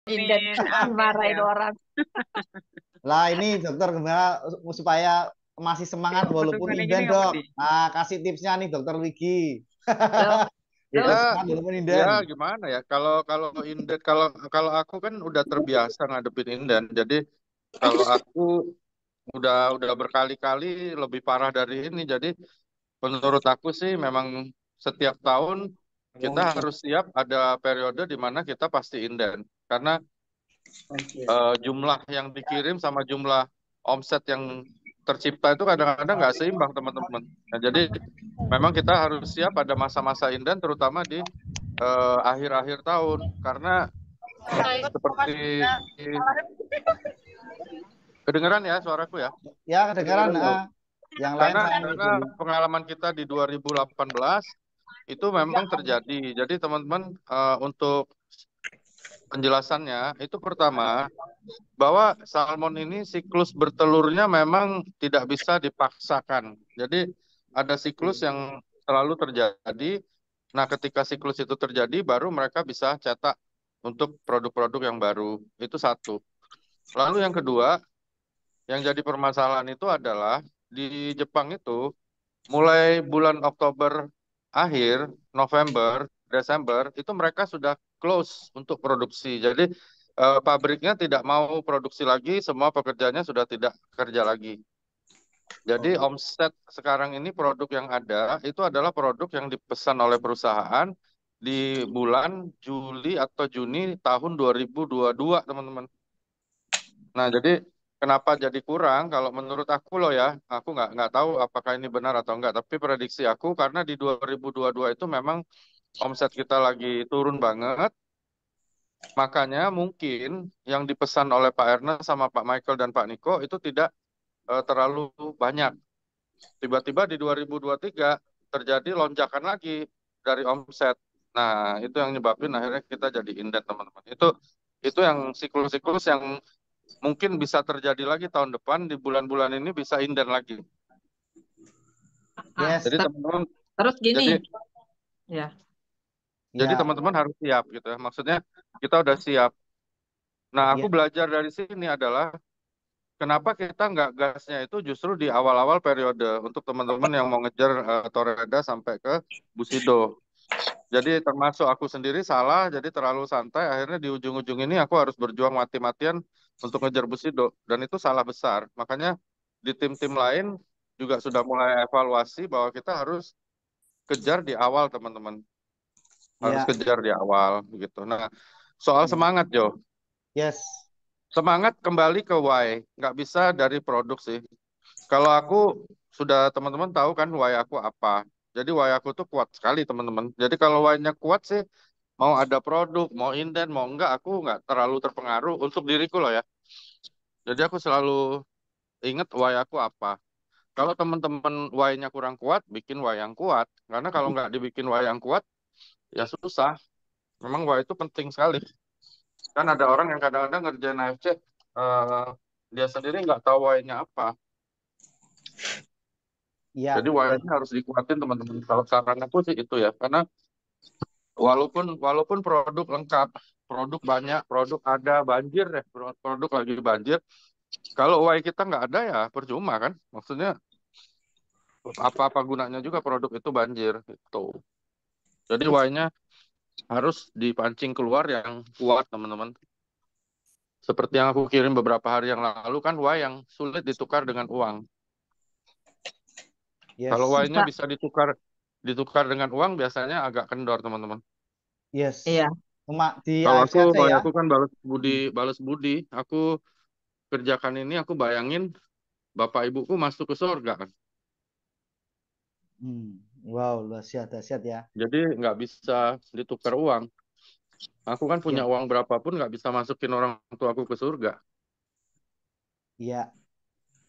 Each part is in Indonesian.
Inden Amin, amin marahin ya. orang. Lah ini dokter gimana supaya masih semangat walaupun Teman-teman gini inden apa dok. nih? Nah kasih tipsnya nih dokter Wiki. Loh, Biar loh, Ya, semangat walaupun ya inden. gimana ya? Kalau kalau inden, kalau aku kan udah terbiasa ngadepin inden. Jadi kalau aku udah berkali-kali lebih parah dari ini. Jadi menurut aku sih memang setiap tahun kita harus siap ada periode di mana kita pasti inden. Karena jumlah yang dikirim sama jumlah omset yang tercipta itu kadang-kadang nggak seimbang teman-teman. Nah, jadi memang kita harus siap pada masa-masa inden terutama di akhir-akhir tahun karena seperti kedengeran ya suaraku ya. Ya kedengaran. Yang lain Karena saya karena dulu. pengalaman kita di 2018 itu memang terjadi. Jadi teman-teman untuk penjelasannya itu pertama bahwa salmon ini siklus bertelurnya memang tidak bisa dipaksakan. Jadi ada siklus yang selalu terjadi. Nah, ketika siklus itu terjadi, baru mereka bisa cetak untuk produk-produk yang baru. Itu satu. Lalu yang kedua, yang jadi permasalahan itu adalah di Jepang itu mulai bulan Oktober akhir, November, Desember, itu mereka sudah close untuk produksi. Jadi pabriknya tidak mau produksi lagi, semua pekerjanya sudah tidak kerja lagi. Jadi omset sekarang ini produk yang ada itu adalah produk yang dipesan oleh perusahaan di bulan Juli atau Juni tahun 2022, teman-teman. Nah, jadi kenapa jadi kurang? Kalau menurut aku loh ya, aku nggak tahu apakah ini benar atau enggak. Tapi prediksi aku karena di 2022 itu memang omset kita lagi turun banget. Makanya mungkin yang dipesan oleh Pak Ernest sama Pak Michael dan Pak Niko itu tidak terlalu banyak. Tiba-tiba di 2023 terjadi lonjakan lagi dari omset. Nah, itu yang nyebabin akhirnya kita jadi indent, teman-teman. Itu yang siklus-siklus yang mungkin bisa terjadi lagi tahun depan di bulan-bulan ini bisa inden lagi. ah, Yes. Jadi teman-teman, terus gini, jadi ya. jadi Ya. teman-teman harus siap gitu ya. Maksudnya kita udah siap. Nah, aku Ya. belajar dari sini adalah kenapa kita nggak gasnya itu justru di awal-awal periode untuk teman-teman yang mau ngejar Toreda sampai ke Busido. Jadi termasuk aku sendiri salah, jadi terlalu santai. Akhirnya di ujung-ujung ini aku harus berjuang mati-matian untuk ngejar Busido. Dan itu salah besar. Makanya di tim-tim lain juga sudah mulai evaluasi bahwa kita harus kejar di awal, teman-teman. Harus Ya. kejar di awal gitu. Nah, soal Ya. semangat, Jo. Yes. Semangat kembali ke why. Nggak bisa dari produk sih. Kalau aku sudah teman-teman tahu kan why aku apa. Jadi why aku tuh kuat sekali, teman-teman. Jadi kalau why-nya kuat sih, mau ada produk, mau inden, mau enggak, aku nggak terlalu terpengaruh untuk diriku loh ya. Jadi aku selalu inget why aku apa. Kalau teman-teman why-nya kurang kuat, bikin why yang kuat. Karena kalau nggak dibikin why yang kuat, ya susah. Memang why itu penting sekali. Kan ada orang yang kadang-kadang ngerjain AFC, eh, dia sendiri nggak tahu why-nya apa. Ya. Jadi why-nya harus dikuatin, teman-teman. Kalau saran aku sih itu ya. Karena walaupun walaupun produk lengkap, produk banyak, produk ada, banjir ya, produk lagi banjir. Kalau UI kita nggak ada ya percuma kan. Maksudnya apa-apa gunanya juga produk itu banjir gitu. Jadi UI-nya harus dipancing keluar yang kuat, teman-teman. Seperti yang aku kirim beberapa hari yang lalu kan UI yang sulit ditukar dengan uang. Kalau Yes. UI-nya Bisa, bisa ditukar dengan uang biasanya agak kendor, teman-teman. Yes. iya. Cuma di Kalau AFC aku, aja UI ya. aku kan balas budi. Aku kerjakan ini, aku bayangin bapak ibuku masuk ke surga kan. Wow, luar biasa dahsyat ya. Jadi nggak bisa ditukar uang. Aku kan punya Ya. uang berapapun nggak bisa masukin orang tua aku ke surga. Ya.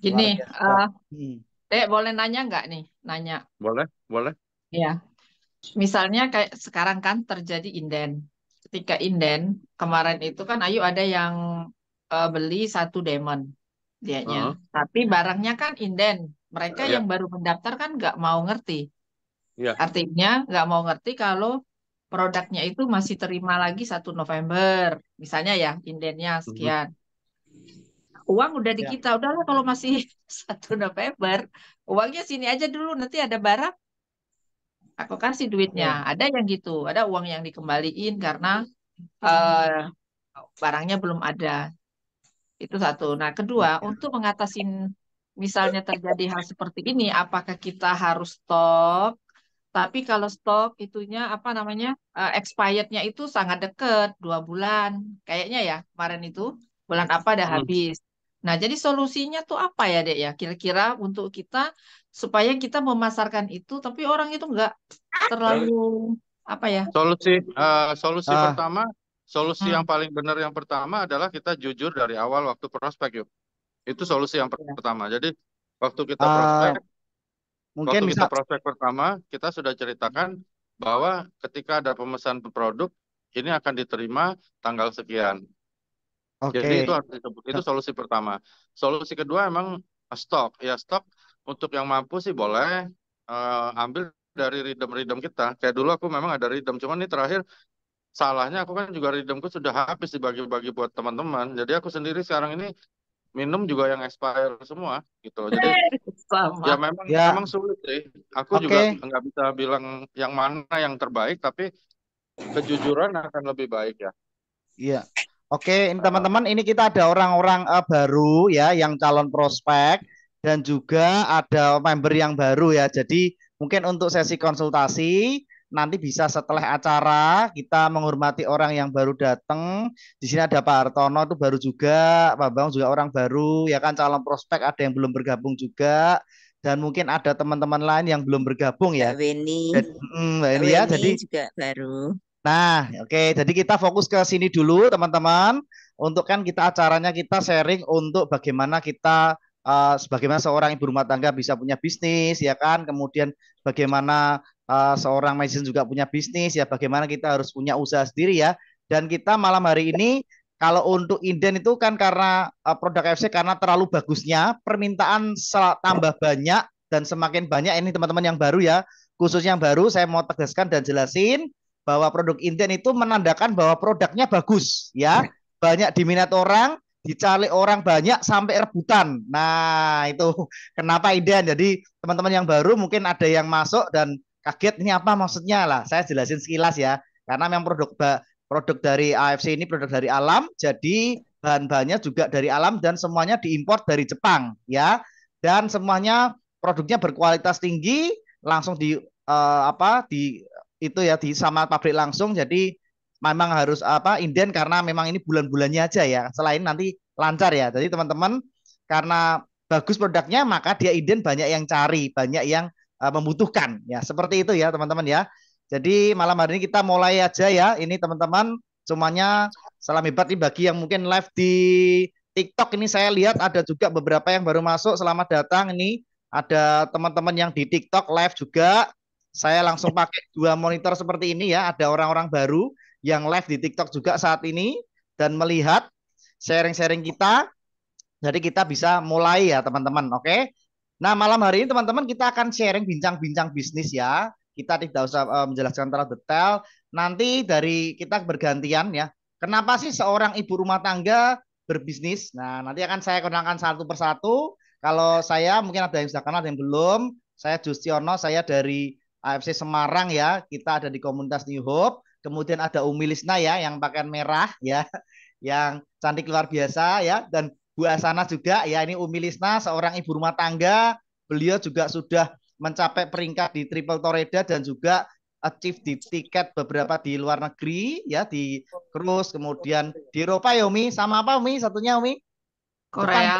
Gini, Luar biasa. eh Hmm. Dek, boleh nanya nggak nih? Nanya. Boleh? Boleh? Ya, misalnya kayak sekarang kan terjadi inden. Ketika inden, kemarin itu kan Ayu ada yang beli satu diamond dianya. Heeh. Tapi barangnya kan inden. Mereka Ya, yang baru mendaftar kan nggak mau ngerti. ya. Artinya nggak mau ngerti kalau produknya itu masih terima lagi 1 November, misalnya ya, indennya Mhm. sekian. Uang udah di Ya. kita, udahlah kalau masih 1 November, uangnya sini aja dulu, nanti ada barang, aku kasih duitnya. Oke. Ada yang gitu, ada uang yang dikembaliin karena eh, barangnya belum ada. Itu satu. Nah, kedua, Oke. untuk mengatasi misalnya terjadi hal seperti ini, apakah kita harus stok? Tapi kalau stok itunya apa namanya expirednya itu sangat dekat 2 bulan, kayaknya ya kemarin itu bulan apa udah Hmm. habis. Nah, jadi solusinya tuh apa ya, Dek ya? Kira-kira untuk kita supaya kita memasarkan itu, tapi orang itu nggak terlalu apa ya? Solusi Ah, pertama, solusi Hmm, yang paling benar yang pertama adalah kita jujur dari awal waktu prospek yuk. Itu solusi yang ya. pertama. Jadi waktu kita prospek, ah, mungkin waktu kita bisa. prospek pertama, kita sudah ceritakan bahwa ketika ada pemesan produk, ini akan diterima tanggal sekian. Jadi Oke. itu harus disebut. Itu solusi pertama. Solusi kedua emang stok. Ya stok untuk yang mampu sih boleh ambil dari redeem-redeem kita. Kayak dulu aku memang ada redeem, cuman ini terakhir salahnya aku kan juga redeemku sudah habis dibagi-bagi buat teman-teman. Jadi aku sendiri sekarang ini minum juga yang expire semua gitu. Jadi ya Sama. memang Ya, memang sulit sih. Aku juga oke. nggak bisa bilang yang mana yang terbaik, tapi kejujuran akan lebih baik ya. Iya. Oke, ini teman-teman, ini kita ada orang-orang baru ya yang calon prospek dan juga ada member yang baru ya. Jadi mungkin untuk sesi konsultasi nanti bisa setelah acara kita menghormati orang yang baru datang. Di sini ada Pak Hartono itu baru juga, Pak Bang juga orang baru ya kan calon prospek ada yang belum bergabung juga dan mungkin ada teman-teman lain yang belum bergabung Mbak ya. Weni, Jadi, Mbak Mbak ini ya, Weni jadi juga baru. nah, oke, jadi kita fokus ke sini dulu, teman-teman. Untuk kan kita acaranya kita sharing untuk bagaimana kita sebagaimana seorang ibu rumah tangga bisa punya bisnis, ya kan? Kemudian bagaimana seorang manajer juga punya bisnis, ya bagaimana kita harus punya usaha sendiri ya. Dan kita malam hari ini kalau untuk inden itu kan karena produk KFC karena terlalu bagusnya, permintaan tambah banyak dan semakin banyak ini teman-teman yang baru ya, khususnya yang baru saya mau tegaskan dan jelasin bahwa produk Inden itu menandakan bahwa produknya bagus ya, banyak diminat orang, dicari orang banyak sampai rebutan. Nah, itu kenapa Inden. Jadi teman-teman yang baru mungkin ada yang masuk dan kaget ini apa maksudnya lah. Saya jelasin sekilas ya. Karena memang produk dari AFC ini produk dari alam, jadi bahan-bahannya juga dari alam dan semuanya diimpor dari Jepang ya. Dan semuanya produknya berkualitas tinggi, langsung di itu ya di sama pabrik langsung jadi memang harus inden karena memang ini bulan-bulannya aja ya selain nanti lancar ya jadi teman-teman karena bagus produknya maka dia inden banyak yang cari banyak yang membutuhkan ya seperti itu ya teman-teman ya jadi malam hari ini kita mulai aja ya ini teman-teman semuanya salam hebat nih bagi yang mungkin live di TikTok ini saya lihat ada juga beberapa yang baru masuk selamat datang ini ada teman-teman yang di TikTok live juga saya langsung pakai 2 monitor seperti ini ya. Ada orang-orang baru yang live di TikTok juga saat ini dan melihat sharing-sharing kita. Jadi kita bisa mulai ya teman-teman. Oke. Nah malam hari ini teman-teman kita akan sharing bincang-bincang bisnis ya. Kita tidak usah menjelaskan terlalu detail. Nanti dari kita bergantian ya. Kenapa sih seorang ibu rumah tangga berbisnis? Nah nanti akan saya kenalkan satu persatu. Kalau saya mungkin ada yang sudah kenal, ada yang belum. Saya Justiono, saya dari AFC Semarang ya. Kita ada di komunitas New Hope. Kemudian ada Umi Lisna ya, yang pakaian merah ya, yang cantik luar biasa ya. Dan Bu Asana juga ya, ini Umi Lisna, seorang ibu rumah tangga. Beliau juga sudah mencapai peringkat di Triple Toreda dan juga achieve di tiket beberapa di luar negeri ya di cruise kemudian di Eropa ya Umi sama apa Umi satunya Umi Jepang Korea.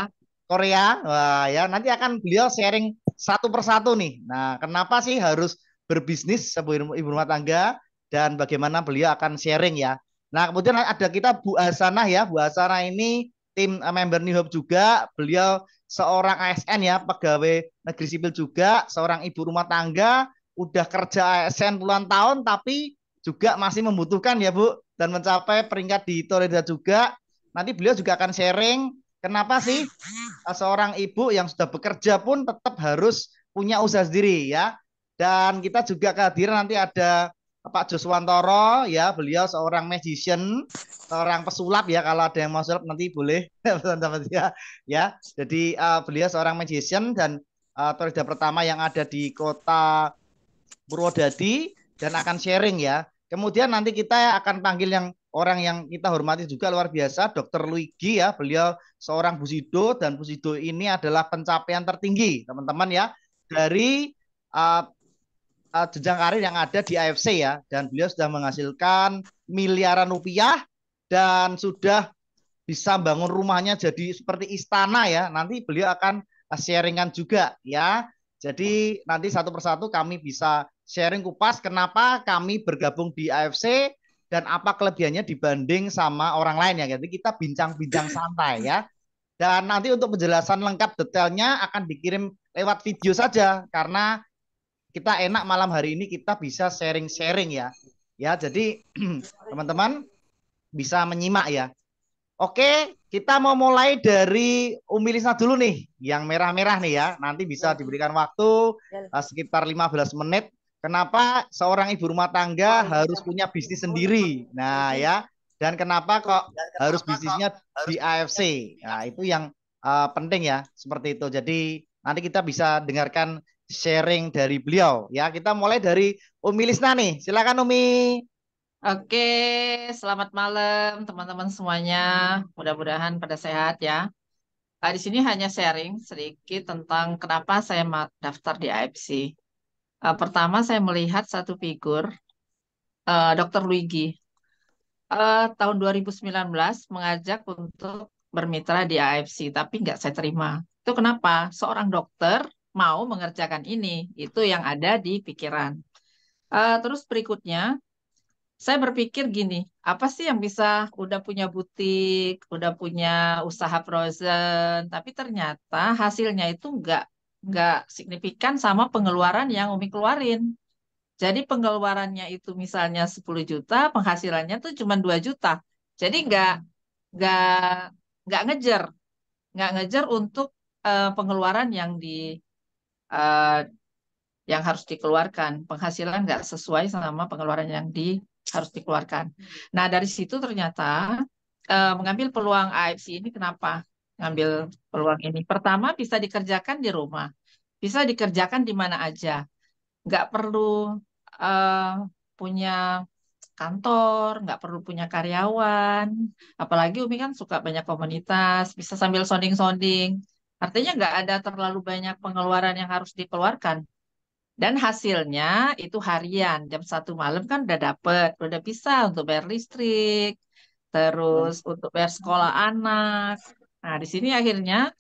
Korea. Wah, ya nanti akan beliau sharing satu persatu nih. Nah, kenapa sih harus berbisnis sebagai ibu rumah tangga dan bagaimana beliau akan sharing ya. Nah, kemudian ada kita Bu Hasanah ya. Bu Hasanah ini tim member New Hope juga. Beliau seorang ASN ya, pegawai negeri sipil juga, seorang ibu rumah tangga, udah kerja ASN puluhan tahun tapi juga masih membutuhkan ya Bu dan mencapai peringkat di Toreda juga. Nanti beliau juga akan sharing kenapa sih seorang ibu yang sudah bekerja pun tetap harus punya usaha sendiri ya. Dan kita juga kehadiran nanti ada Pak Joswantoro ya, beliau seorang magician, seorang pesulap ya, kalau ada yang mau sulap nanti boleh teman-teman ya. Ya, jadi beliau seorang magician dan torida pertama yang ada di kota Purwodadi dan akan sharing ya. Kemudian nanti kita akan panggil yang orang yang kita hormati juga luar biasa, Dr. Luigi ya. Beliau seorang Busido dan Busido ini adalah pencapaian tertinggi, teman-teman ya, dari uh, jenjang karir yang ada di AFC ya. Dan beliau sudah menghasilkan miliaran rupiah dan sudah bisa bangun rumahnya jadi seperti istana ya. Nanti beliau akan sharingan juga ya. Jadi nanti satu persatu kami bisa sharing kupas kenapa kami bergabung di AFC dan apa kelebihannya dibanding sama orang lain ya. Jadi kita bincang-bincang santai ya. Dan nanti untuk penjelasan lengkap detailnya akan dikirim lewat video saja karena kita enak malam hari ini kita bisa sharing-sharing ya. Ya, jadi teman-teman bisa menyimak ya. Oke, kita mau mulai dari Umi Lisna dulu nih, yang merah-merah nih ya. Nanti bisa diberikan waktu sekitar 15 menit. Kenapa seorang ibu rumah tangga harus punya bisnis sendiri? Nah ya, dan kenapa kok harus bisnisnya di AFC? Nah itu yang penting ya, seperti itu. Jadi nanti kita bisa dengarkan sharing dari beliau ya. Kita mulai dari Umi Lisna nih. Silakan Umi. Oke, selamat malam teman-teman semuanya. Mudah-mudahan pada sehat ya. Di sini hanya sharing sedikit tentang kenapa saya daftar di AFC. Pertama, saya melihat satu figur, Dr. Luigi. Tahun 2019 mengajak untuk bermitra di AFC, tapi nggak saya terima. Itu kenapa? Seorang dokter mau mengerjakan ini. Itu yang ada di pikiran. Terus berikutnya, saya berpikir gini, apa sih yang bisa udah punya butik, udah punya usaha frozen, tapi ternyata hasilnya itu nggak signifikan sama pengeluaran yang Umi keluarin. Jadi pengeluarannya itu misalnya 10 juta, penghasilannya tuh cuma 2 juta. Jadi nggak nggak ngejar, nggak ngejar untuk pengeluaran eh, yang harus dikeluarkan. Penghasilan nggak sesuai sama pengeluaran yang harus dikeluarkan. Nah, dari situ ternyata mengambil peluang AFC ini kenapa? Ngambil peluang ini. Pertama, bisa dikerjakan di rumah. Bisa dikerjakan di mana aja. Nggak perlu eh, punya kantor, nggak perlu punya karyawan. Apalagi Umi kan suka banyak komunitas, bisa sambil sounding-sounding. Artinya nggak ada terlalu banyak pengeluaran yang harus dikeluarkan. Dan hasilnya itu harian, jam 1 malam kan udah bisa untuk bayar listrik, terus untuk bayar sekolah anak. Nah, di sini akhirnya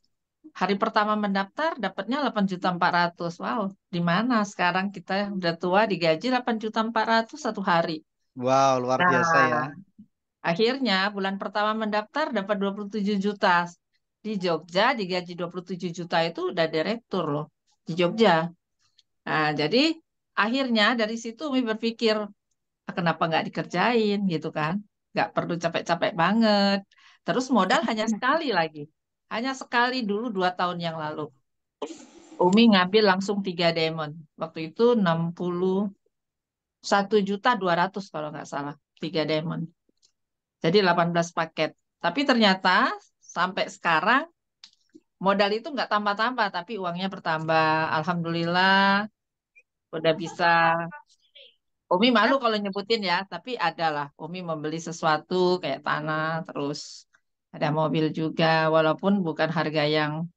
hari pertama mendaftar dapatnya 8.400.000. Wow, di mana sekarang kita udah tua digaji 8.400.000 satu hari. Wow, luar biasa ya. Nah, akhirnya bulan pertama mendaftar dapat 27 juta. Di Jogja digaji 27 juta itu udah direktur loh di Jogja. Nah, jadi akhirnya dari situ Umi berpikir, "Ah, kenapa nggak dikerjain gitu kan? Nggak perlu capek-capek banget. Terus modal hanya sekali lagi. Hanya sekali dulu 2 tahun yang lalu. Umi ngambil langsung 3 diamond. Waktu itu 61.200.000 kalau nggak salah. 3 diamond. Jadi 18 paket. Tapi ternyata sampai sekarang modal itu nggak tambah-tambah, tapi uangnya bertambah. Alhamdulillah udah bisa. Umi malu kalau nyebutin ya, tapi ada lah. Umi membeli sesuatu kayak tanah, terus ada mobil juga, walaupun bukan harga yang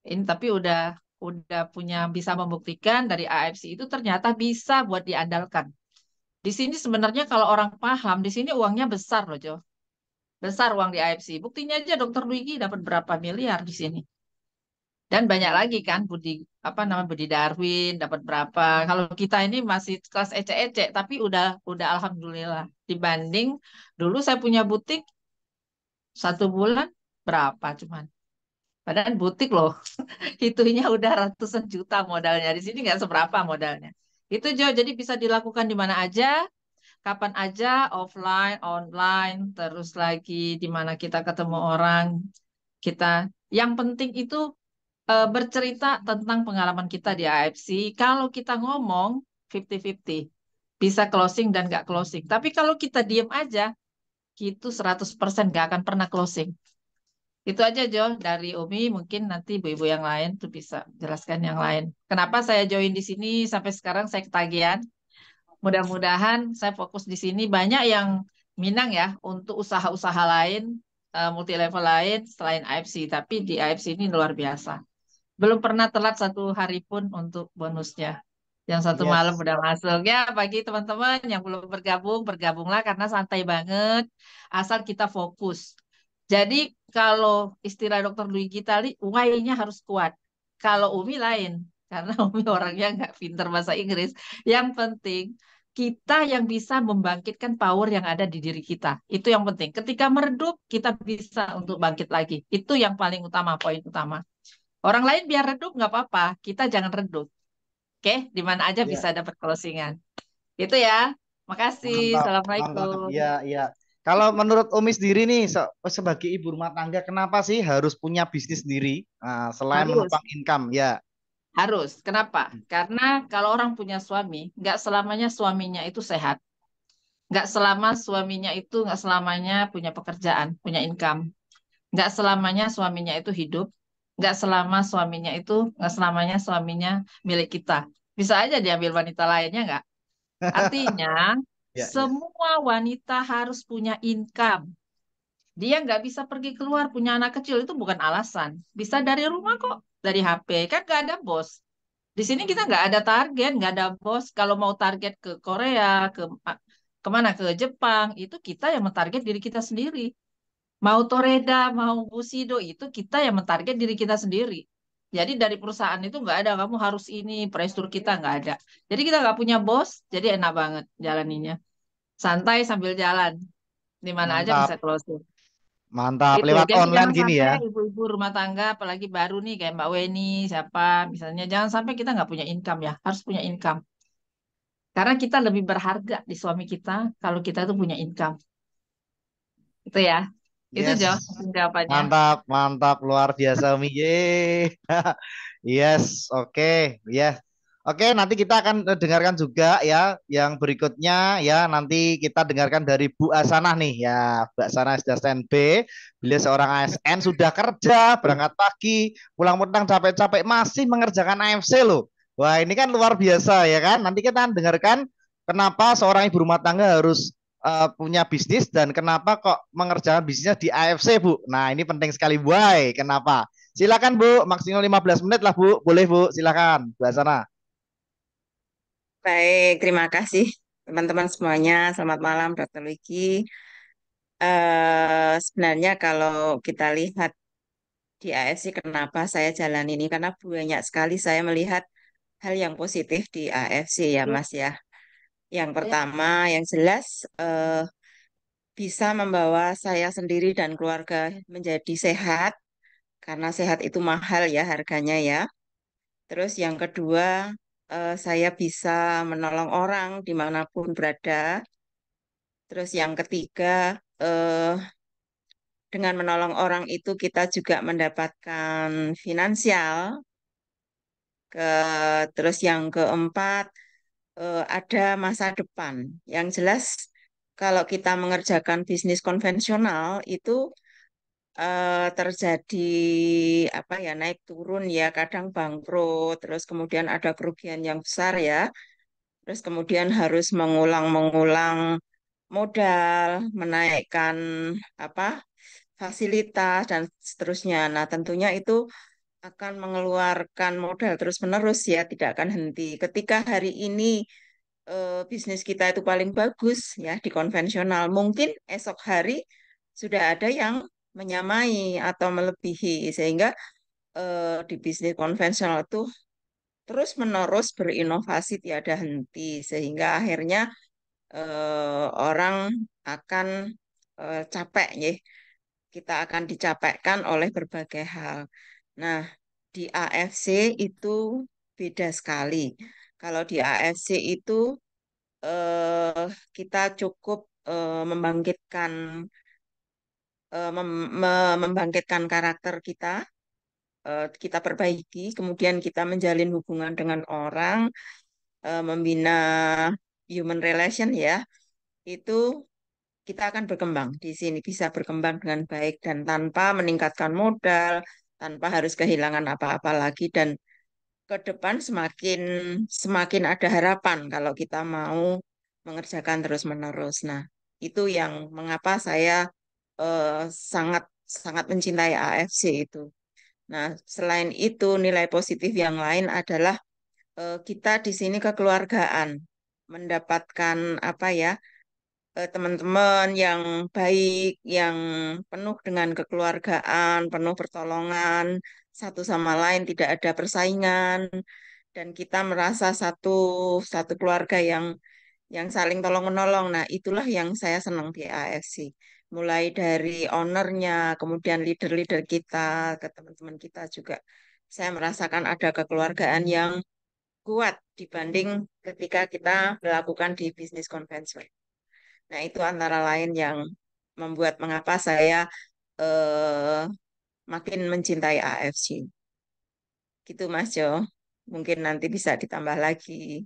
ini, tapi udah punya bisa membuktikan dari AFC itu ternyata bisa buat diandalkan. Di sini sebenarnya kalau orang paham, di sini uangnya besar loh, Jo. Besar uang di AFC. Buktinya aja Dokter Luigi dapat berapa miliar di sini. Dan banyak lagi kan apa namanya Budi Darwin dapat berapa. Kalau kita ini masih kelas ecek-ecek tapi udah alhamdulillah dibanding dulu saya punya butik 1 bulan berapa cuman. Padahal butik loh itunya udah ratusan juta modalnya. Di sini nggak seberapa modalnya. Itu Jo, jadi bisa dilakukan di mana aja, kapan aja, offline, online, terus lagi di mana kita ketemu orang, kita yang penting itu bercerita tentang pengalaman kita di AFC. Kalau kita ngomong 50-50. bisa closing dan nggak closing. Tapi kalau kita diem aja, itu 100% nggak akan pernah closing. Itu aja Jo, dari Umi mungkin nanti ibu-ibu yang lain tuh bisa jelaskan yang lain. Kenapa saya join di sini sampai sekarang saya ketagihan. Mudah-mudahan saya fokus di sini. Banyak yang minang ya untuk usaha-usaha lain, multi level lain selain AFC. Tapi di AFC ini luar biasa. Belum pernah telat satu hari pun untuk bonusnya. Yang satu malam Yes. udah masuk. Ya, bagi teman-teman yang belum bergabung, bergabunglah karena santai banget. Asal kita fokus. Jadi kalau istilah Dokter Dwi Gitali, why-nya harus kuat. Kalau Umi lain, karena Umi orangnya nggak pinter bahasa Inggris. Yang penting kita yang bisa membangkitkan power yang ada di diri kita. Itu yang penting. Ketika meredup, kita bisa untuk bangkit lagi. Itu yang paling utama, poin utama. Orang lain biar redup nggak apa-apa, kita jangan redup. Oke, di mana aja bisa Ya, dapat closingan. Itu ya. Makasih. mantap, mantap. Assalamualaikum. Iya, iya. Kalau menurut Umi sendiri nih, sebagai ibu rumah tangga, kenapa sih harus punya bisnis sendiri? Nah, selain Harus, menopang income, ya. harus. Kenapa? Karena kalau orang punya suami, nggak selamanya suaminya itu sehat. Nggak selamanya punya pekerjaan, punya income. Nggak selamanya suaminya itu hidup. Nggak selamanya suaminya milik kita. Bisa aja diambil wanita lainnya nggak? Artinya, Ya, ya. semua wanita harus punya income. Dia nggak bisa pergi keluar, punya anak kecil itu bukan alasan. Bisa dari rumah kok, dari HP. Kan nggak ada bos. Di sini kita nggak ada target, nggak ada bos. Kalau mau target ke Korea, kemana, ke Jepang, itu kita yang mentarget diri kita sendiri. Mau Toreda, mau Bushido, itu kita yang mentarget diri kita sendiri. Jadi dari perusahaan itu nggak ada, kamu harus ini, prestur kita nggak ada. Jadi kita nggak punya bos, jadi enak banget jalaninya. Santai sambil jalan. Di mana aja bisa Mantap, closing. mantap. Itu. Lewat Jadi online jangan gini sampai ya. ibu-ibu rumah tangga, apalagi baru nih kayak Mbak Weni, siapa misalnya, jangan sampai kita nggak punya income ya. Harus punya income. Karena kita lebih berharga di suami kita kalau kita tuh punya income. Itu ya. Itu Yes, Jo, jawabannya. mantap, mantap, luar biasa, Umi. Yeay. Yes, oke, ya. Oke, nanti kita akan dengarkan juga ya yang berikutnya ya. Nanti kita dengarkan dari Bu Hasanah nih ya. Bu Hasanah sudah stand B. Beliau seorang ASN sudah kerja, berangkat pagi, pulang petang capek-capek masih mengerjakan AFC loh. Wah, ini kan luar biasa ya kan. Nanti kita akan dengarkan kenapa seorang ibu rumah tangga harus punya bisnis dan kenapa kok mengerjakan bisnisnya di AFC, Bu. Nah, ini penting sekali. Why? Kenapa? Silakan, Bu. Maksimal 15 menit lah, Bu. Boleh, Bu. Silakan. Bu Hasanah. Baik, terima kasih teman-teman semuanya. Selamat malam, Dr. Luigi. Sebenarnya kalau kita lihat di AFC, kenapa saya jalan ini? Karena banyak sekali saya melihat hal yang positif di AFC ya, Mas ya. Yang pertama, yang jelas bisa membawa saya sendiri dan keluarga menjadi sehat, karena sehat itu mahal ya harganya ya. Terus yang kedua, saya bisa menolong orang dimanapun berada. Terus yang ketiga, eh, dengan menolong orang itu kita juga mendapatkan finansial. Ke, terus yang keempat, ada masa depan. Yang jelas, kalau kita mengerjakan bisnis konvensional itu terjadi apa ya, naik turun ya, kadang bangkrut, terus kemudian ada kerugian yang besar ya. Terus kemudian harus mengulang-mengulang modal, menaikkan apa fasilitas dan seterusnya. Nah, tentunya itu akan mengeluarkan modal terus-menerus ya, tidak akan henti. Ketika hari ini bisnis kita itu paling bagus ya di konvensional, mungkin esok hari sudah ada yang menyamai atau melebihi sehingga di bisnis konvensional itu terus-menerus berinovasi tiada henti sehingga akhirnya orang akan capek ya. Kita akan dicapekkan oleh berbagai hal. Nah, di AFC itu beda sekali. Kalau di AFC itu kita cukup membangkitkan membangkitkan karakter kita, kita perbaiki, kemudian kita menjalin hubungan dengan orang, membina human relation ya, itu kita akan berkembang di sini, bisa berkembang dengan baik dan tanpa meningkatkan modal, tanpa harus kehilangan apa-apa lagi, dan ke depan semakin semakin ada harapan kalau kita mau mengerjakan terus-menerus. Nah, itu yang mengapa saya sangat sangat mencintai AFC itu. Nah, selain itu nilai positif yang lain adalah kita di sini kekeluargaan, mendapatkan apa ya, teman-teman yang baik, yang penuh dengan kekeluargaan, penuh pertolongan, satu sama lain tidak ada persaingan, dan kita merasa satu satu keluarga yang saling tolong menolong. Nah, itulah yang saya senang di AFC. Mulai dari ownernya, kemudian leader-leader kita, ke teman-teman kita juga. Saya merasakan ada kekeluargaan yang kuat dibanding ketika kita melakukan di bisnis konvensional. Nah, itu antara lain yang membuat mengapa saya eh, makin mencintai AFC. Gitu, Mas Jo. Mungkin nanti bisa ditambah lagi.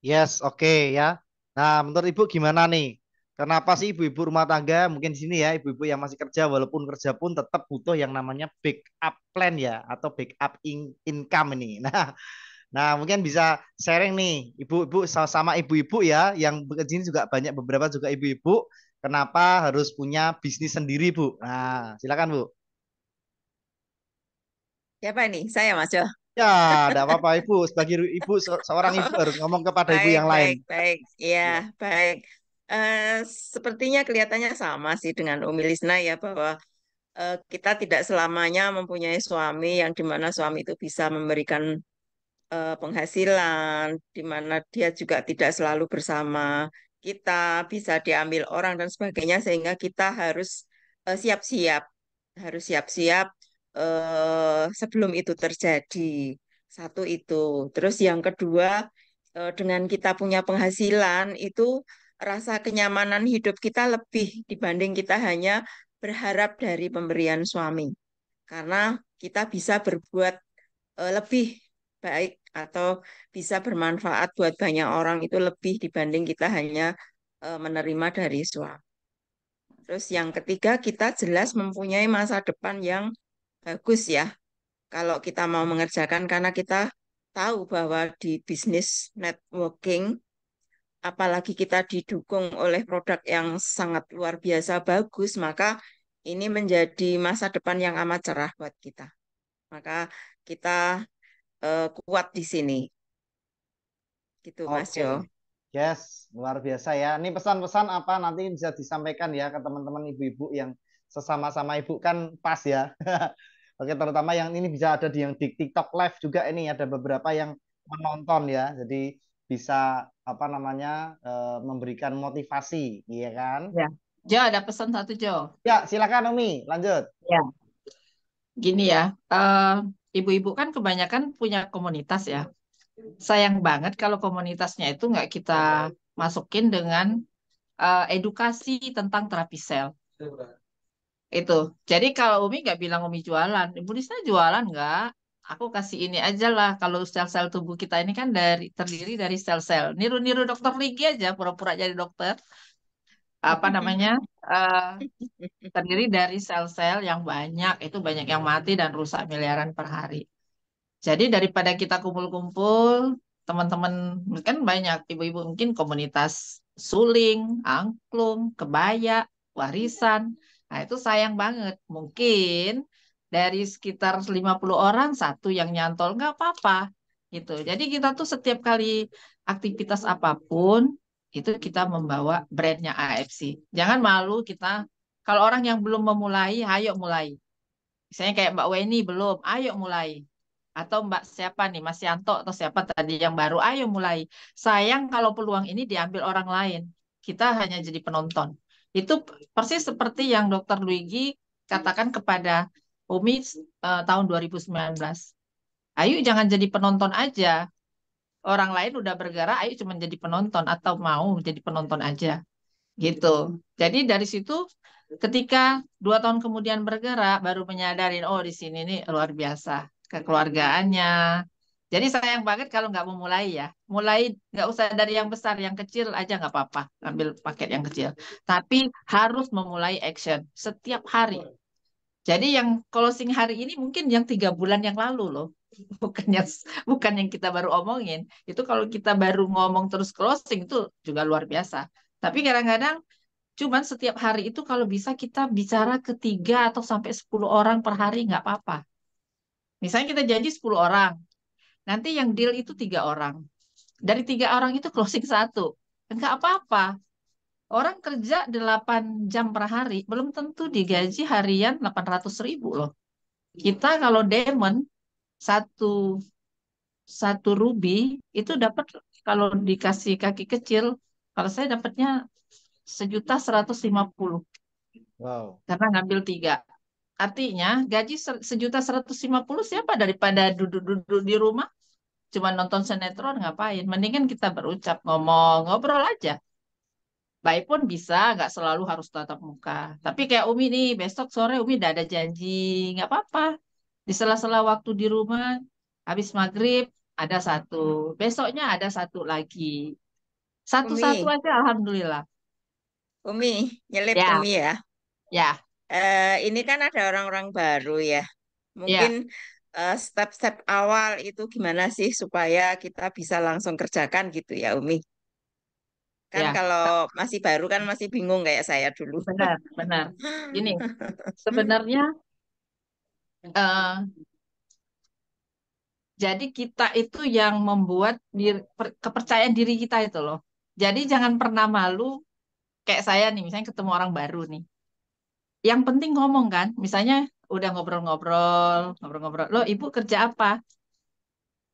Yes, oke ya. Nah, menurut Ibu gimana nih? Kenapa sih ibu-ibu rumah tangga mungkin di sini ya, ibu-ibu yang masih kerja walaupun kerja pun tetap butuh yang namanya backup plan ya atau backup income ini. Nah, mungkin bisa sharing nih ibu-ibu sama ibu-ibu ya yang bekerja ini juga banyak beberapa juga ibu-ibu kenapa harus punya bisnis sendiri, Bu. Nah, silakan, Bu. Siapa ini? Saya, Mas Jo. Ya, tidak apa-apa Ibu. Sebagai ibu, seorang ibu harus ngomong kepada ibu Baik, yang lain. baik, baik. Ya, Ya. baik. Eh, Sepertinya kelihatannya sama sih dengan Umi Lisna ya, bahwa kita tidak selamanya mempunyai suami yang dimana suami itu bisa memberikan penghasilan, di mana dia juga tidak selalu bersama kita, bisa diambil orang dan sebagainya, sehingga kita harus siap-siap, harus siap-siap sebelum itu terjadi. Satu itu. Terus yang kedua, dengan kita punya penghasilan, itu rasa kenyamanan hidup kita lebih dibanding kita hanya berharap dari pemberian suami. Karena kita bisa berbuat lebih baik atau bisa bermanfaat buat banyak orang itu lebih dibanding kita hanya menerima dari suap. Terus yang ketiga, kita jelas mempunyai masa depan yang bagus ya. Kalau kita mau mengerjakan, karena kita tahu bahwa di bisnis networking, apalagi kita didukung oleh produk yang sangat luar biasa bagus, maka ini menjadi masa depan yang amat cerah buat kita. Maka kita kuat di sini. Gitu, Mas Oke. Jo. Yes, luar biasa ya. Ini pesan-pesan apa nanti bisa disampaikan ya ke teman-teman ibu-ibu yang sesama-sama ibu kan pas ya. Oke, terutama yang ini bisa ada di yang di TikTok Live juga ini ada beberapa yang menonton ya. Jadi bisa apa namanya memberikan motivasi, iya kan? Ya. Jo, ada pesan satu Jo. Ya, silakan Umi, lanjut. Ya. Gini ya, eh, ibu-ibu kan kebanyakan punya komunitas ya. Sayang banget kalau komunitasnya itu nggak kita masukin dengan edukasi tentang terapi sel. Itu. Jadi kalau Umi nggak bilang Umi jualan, Ibu Lisna jualan nggak? Aku kasih ini aja lah. Kalau sel-sel tubuh kita ini kan terdiri dari sel-sel. Niru-niru dokter Ligi aja, pura-pura jadi dokter. Apa namanya? eh, Terdiri dari sel-sel yang banyak, itu banyak yang mati dan rusak miliaran per hari. Jadi daripada kita kumpul-kumpul, teman-teman kan banyak ibu-ibu mungkin komunitas suling, angklung, kebaya, warisan. Nah, itu sayang banget. Mungkin dari sekitar 50 orang satu yang nyantol nggak apa-apa gitu. Jadi kita tuh setiap kali aktivitas apapun itu kita membawa brandnya AFC. Jangan malu kita kalau orang yang belum memulai, ayo mulai. Misalnya kayak Mbak Weni belum, ayo mulai. Atau Mbak siapa nih, Mas Yanto atau siapa tadi yang baru, ayo mulai. Sayang kalau peluang ini diambil orang lain. Kita hanya jadi penonton. Itu persis seperti yang Dokter Luigi katakan kepada Umi tahun 2019. Ayo jangan jadi penonton aja. Orang lain udah bergerak, ayo cuma jadi penonton atau mau jadi penonton aja. Gitu. Jadi dari situ ketika 2 tahun kemudian bergerak baru menyadarin oh di sini nih luar biasa kekeluargaannya, Jadi sayang banget kalau nggak mau mulai ya. Mulai nggak usah dari yang besar, yang kecil aja nggak apa-apa. Ambil paket yang kecil. Tapi harus memulai action setiap hari. Jadi yang closing hari ini mungkin yang 3 bulan yang lalu loh. Bukan yang kita baru omongin. Itu kalau kita baru ngomong terus closing itu juga luar biasa. Tapi kadang-kadang cuman setiap hari itu kalau bisa kita bicara ke 3 atau sampai 10 orang per hari nggak apa-apa. Misalnya kita janji 10 orang. Nanti yang deal itu 3 orang. Dari 3 orang itu closing satu. Enggak apa-apa. Orang kerja 8 jam per hari, belum tentu digaji harian 800.000 loh. Kita kalau diamond, satu, satu ruby, itu dapat kalau dikasih kaki kecil, kalau saya dapatnya 1.150.000. Wow. Karena ngambil 3. Artinya gaji 1.150.000 siapa daripada duduk-duduk di rumah cuma nonton sinetron ngapain? Mendingan kita berucap, ngomong, ngobrol aja. Baik pun bisa, nggak selalu harus tatap muka. Tapi kayak Umi nih, besok sore Umi udah ada janji, nggak apa-apa. Di sela-sela waktu di rumah, habis maghrib ada satu, besoknya ada satu lagi. Satu-satu Umi, aja, alhamdulillah. Umi, nyelip Ya, Umi ya. ya, Ini kan ada orang-orang baru ya. Mungkin ya, step-step awal itu gimana sih supaya kita bisa langsung kerjakan gitu ya, Umi. Kan ya. kalau masih baru kan masih bingung kayak saya dulu. Benar, benar. Gini, sebenarnya eh, jadi kita itu yang membuat kepercayaan diri kita itu loh. Jadi jangan pernah malu kayak saya nih, misalnya ketemu orang baru nih. Yang penting ngomong kan, misalnya udah ngobrol-ngobrol, ngobrol-ngobrol. Loh, ibu kerja apa?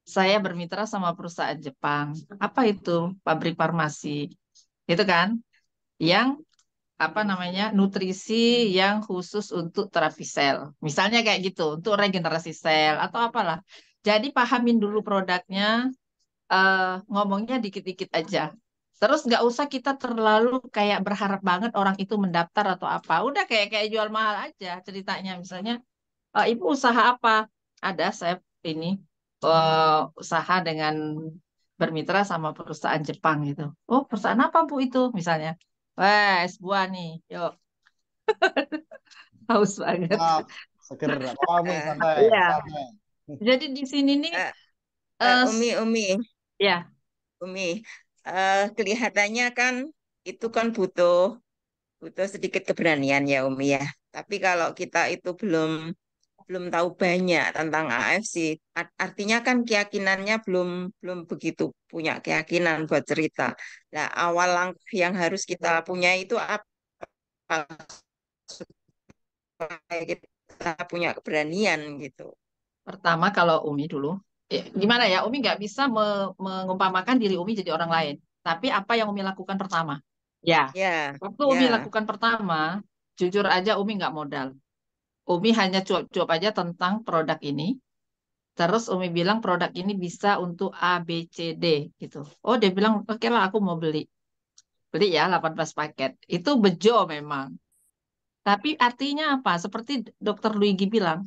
Saya bermitra sama perusahaan Jepang. Apa itu? Pabrik farmasi. Itu kan? Yang apa namanya? Nutrisi yang khusus untuk terapi sel. Misalnya kayak gitu, untuk regenerasi sel atau apalah. Jadi pahamin dulu produknya, ngomongnya dikit-dikit aja. Terus nggak usah kita terlalu kayak berharap banget orang itu mendaftar atau apa. Udah kayak kayak jual mahal aja ceritanya. Misalnya, ibu usaha apa? Ada saya ini usaha dengan bermitra sama perusahaan Jepang gitu. Oh, perusahaan apa Bu itu misalnya? Wah, es buah nih. Yuk, haus banget. Mantap. Seger. Apa Umi? Eh, Santai, Iya. santai. Jadi di sini nih, eh, eh, Umi, Umi, ya, Umi, kelihatannya kan itu kan butuh butuh sedikit keberanian ya, Umi ya. Tapi kalau kita itu belum belum tahu banyak tentang AFC, artinya kan keyakinannya belum belum begitu punya keyakinan buat cerita. Nah, awal langkah yang harus kita punya itu apa supaya kita punya keberanian gitu. pertama kalau Umi dulu, gimana ya? Umi nggak bisa mengumpamakan diri Umi jadi orang lain. Tapi apa yang Umi lakukan pertama? Ya, Ya, waktu Umi ya. lakukan pertama, jujur aja Umi nggak modal. Umi hanya cuap-cuap aja tentang produk ini. Terus Umi bilang produk ini bisa untuk A, B, C, D gitu. Oh, dia bilang, oke lah aku mau beli. Beli ya 18 paket. Itu bejo memang. Tapi artinya apa? Seperti Dokter Luigi bilang,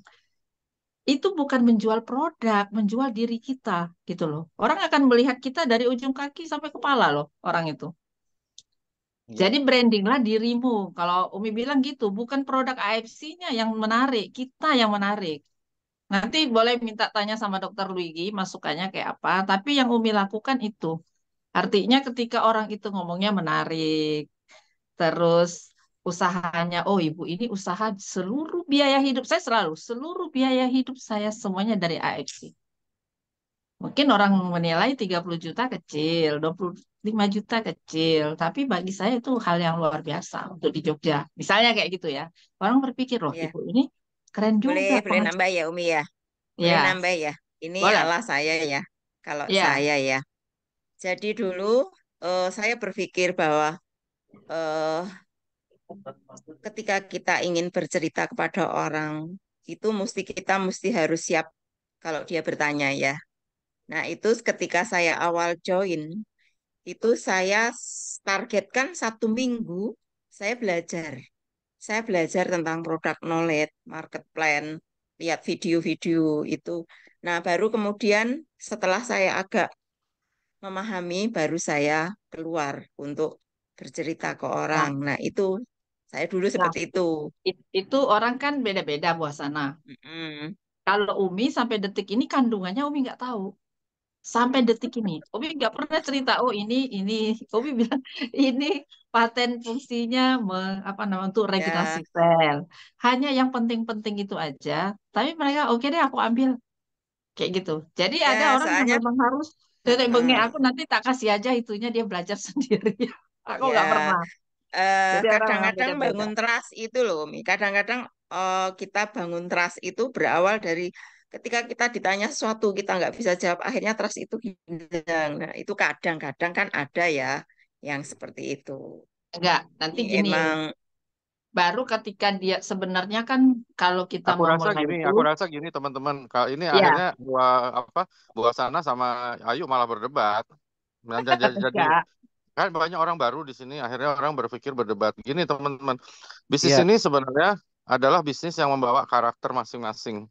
itu bukan menjual produk, menjual diri kita gitu loh. Orang akan melihat kita dari ujung kaki sampai kepala loh, orang itu. Iya. Jadi brandinglah dirimu. Kalau Umi bilang gitu, bukan produk AFC-nya yang menarik, kita yang menarik. Nanti boleh minta tanya sama Dokter Luigi, masukannya kayak apa. Tapi yang Umi lakukan itu. Artinya ketika orang itu ngomongnya menarik, terus usahanya, oh ibu ini usaha seluruh biaya hidup saya selalu, seluruh biaya hidup saya semuanya dari AFC. Mungkin orang menilai 30 juta kecil, 25 juta kecil, tapi bagi saya itu hal yang luar biasa untuk di Jogja. Misalnya kayak gitu ya. Orang berpikir, loh Ya, ibu ini keren boleh juga boleh penghasilan. nambah ya Umi ya. Boleh Ya, nambah ya. Ini boleh. alas saya ya. Kalau Ya, saya ya. Jadi dulu saya berpikir bahwa eh, ketika kita ingin bercerita kepada orang, itu kita mesti harus siap kalau dia bertanya ya. Nah, itu ketika saya awal join, itu saya targetkan 1 minggu saya belajar. Saya belajar tentang produk knowledge, market plan, lihat video-video itu. Nah, baru kemudian setelah saya agak memahami, baru saya keluar untuk bercerita ke orang. Nah, Nah, itu saya dulu nah, seperti itu. itu orang kan beda-beda buasana. Mm-mm. Kalau Umi sampai detik ini kandungannya Umi nggak tahu. Sampai detik ini, Umi nggak pernah cerita. Oh ini. Umi bilang ini paten fungsinya apa namanya untuk regenerasi Ya, sel. Hanya yang penting-penting itu aja. Tapi mereka oke deh aku ambil kayak gitu. Jadi ada ya orang yang soalnya memang harus tetek bengek heeh. aku nanti tak kasih aja itunya dia belajar sendiri. Aku Ya, nggak pernah. Jadi orang memang kadang-kadang beda-beda. bangun trust itu loh, Mi. Kadang-kadang kita bangun trust itu berawal dari ketika kita ditanya sesuatu kita nggak bisa jawab, akhirnya trust itu hilang. Nah, itu kadang-kadang kan ada ya yang seperti itu. Enggak, nanti Jadi gini. emang Baru ketika dia sebenarnya kan kalau kita Aku rasa memulai gini, itu, aku rasa gini teman-teman. Kalau ini ya akhirnya apa buah sana sama Ayu malah berdebat. Nah, jadi enggak. kan banyak orang baru di sini. Akhirnya orang berpikir berdebat. Gini teman-teman, bisnis Iya. ini sebenarnya adalah bisnis yang membawa karakter masing-masing.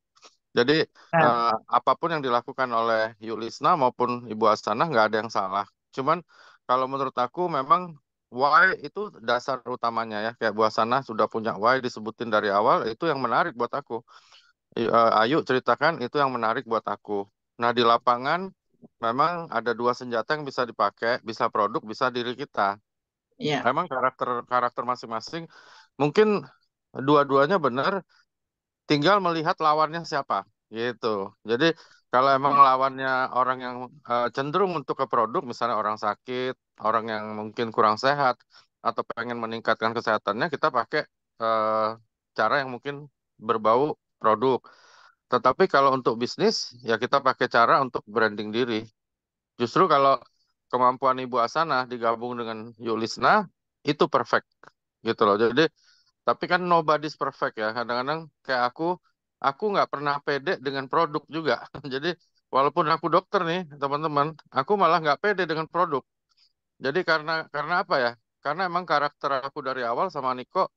Jadi Nah, apapun yang dilakukan oleh Yulisna maupun Ibu Asana nggak ada yang salah. Cuman kalau menurut aku memang why itu dasar utamanya ya. Kayak Bu Asana sudah punya why disebutin dari awal, itu yang menarik buat aku. Ayo ceritakan itu yang menarik buat aku. Nah di lapangan memang ada dua senjata yang bisa dipakai, bisa produk, bisa diri kita. ya, Emang karakter karakter masing-masing mungkin dua-duanya benar, tinggal melihat lawannya siapa gitu. Jadi kalau emang lawannya orang yang cenderung untuk ke produk, misalnya orang sakit, orang yang mungkin kurang sehat atau pengen meningkatkan kesehatannya, kita pakai eh, cara yang mungkin berbau produk. Tetapi kalau untuk bisnis, ya kita pakai cara untuk branding diri. Justru kalau kemampuan Ibu Asana digabung dengan Yulisna, itu perfect gitu loh. Jadi tapi kan nobody's perfect ya. Kadang-kadang kayak aku nggak pernah pede dengan produk juga. Jadi walaupun aku dokter nih, teman-teman, aku malah nggak pede dengan produk. Jadi karena apa ya? Karena emang karakter aku dari awal sama Niko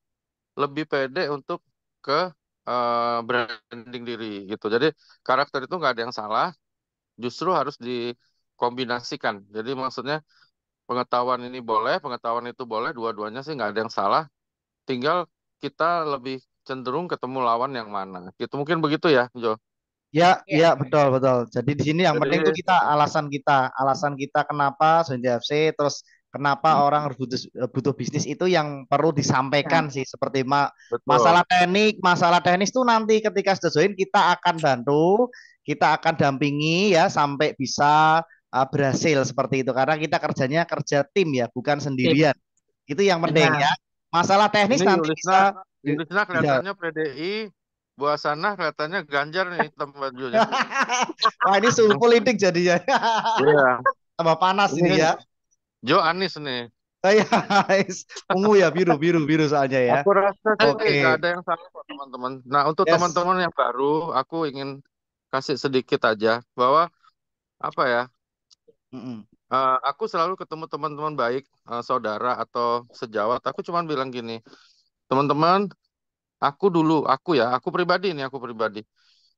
lebih pede untuk ke branding diri gitu. Jadi karakter itu nggak ada yang salah, justru harus dikombinasikan. Jadi maksudnya pengetahuan ini boleh, pengetahuan itu boleh, dua-duanya sih nggak ada yang salah. Tinggal kita lebih cenderung ketemu lawan yang mana. Gitu mungkin begitu ya, Jo. Ya, ya, ya betul betul. Jadi di sini yang Jadi penting tuh alasan kita kenapa Sonja FC, terus kenapa orang harus butuh bisnis itu yang perlu ya, disampaikan sih. Seperti betul. masalah teknis tuh nanti ketika sudah join kita akan bantu, kita akan dampingi ya sampai bisa berhasil seperti itu. Karena kita kerjanya kerja tim ya, bukan sip, sendirian. Itu yang penting benar. ya. Masalah teknis Ini nanti Yulisna, Yulisna bisa. kelihatannya PDI, buah sana kelihatannya Ganjar nih hitam bajunya. Wah ini suhu politik jadinya. Iya, Tambah panas ini ini ya. Jo Anis nih. Saya ungu ya biru biru biru soalnya ya. Aku rasa sih Oke. nggak ada yang salah kok teman-teman. Nah untuk Yes. teman-teman yang baru, aku ingin kasih sedikit aja bahwa apa ya? Mm-mm. Aku selalu ketemu teman-teman baik, saudara atau sejawat. Aku cuma bilang gini, teman-teman, aku pribadi nih, aku pribadi.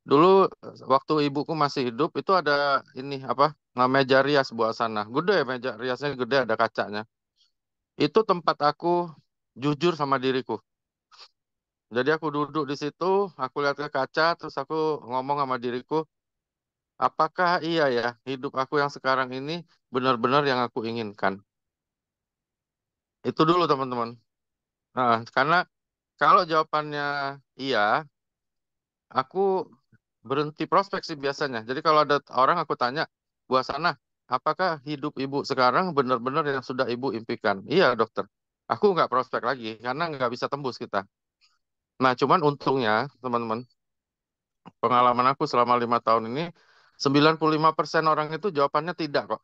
Dulu waktu ibuku masih hidup itu ada ini apa? Meja rias buat sana. Gede meja riasnya gede ada kacanya. Itu tempat aku jujur sama diriku. Jadi aku duduk di situ, aku lihat ke kaca, terus aku ngomong sama diriku, apakah iya ya hidup aku yang sekarang ini benar-benar yang aku inginkan? Itu dulu teman-teman. Nah, karena kalau jawabannya iya, aku berhenti prospek sih biasanya. Jadi kalau ada orang aku tanya, buah sana, apakah hidup ibu sekarang benar-benar yang sudah ibu impikan? Iya dokter. Aku nggak prospek lagi karena nggak bisa tembus kita. Nah cuman untungnya teman-teman, pengalaman aku selama 5 tahun ini, 95% orang itu jawabannya tidak kok.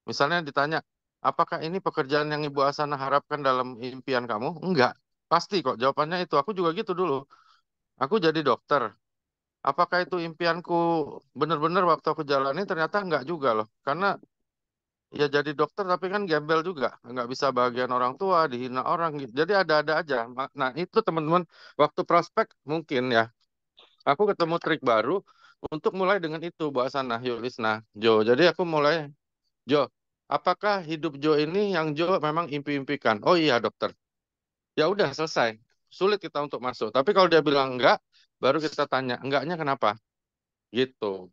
Misalnya ditanya, apakah ini pekerjaan yang Ibu Asana harapkan dalam impian kamu? Enggak. Pasti kok jawabannya itu. Aku juga gitu dulu. Aku jadi dokter. Apakah itu impianku benar-benar waktu aku jalani? Ternyata enggak juga loh. Karena ya jadi dokter tapi kan gembel juga. Enggak bisa bagian orang tua, dihina orang gitu. Jadi ada-ada aja. Nah itu teman-teman, waktu prospek mungkin ya. Aku ketemu trik baru. untuk mulai dengan itu Bu Asana, yuk Lisna, Jo. Jadi aku mulai, Jo, apakah hidup Jo ini yang Jo memang impi-impikan? Oh iya dokter. Ya udah selesai. Sulit kita untuk masuk. Tapi kalau dia bilang enggak, baru kita tanya, enggaknya kenapa? Gitu.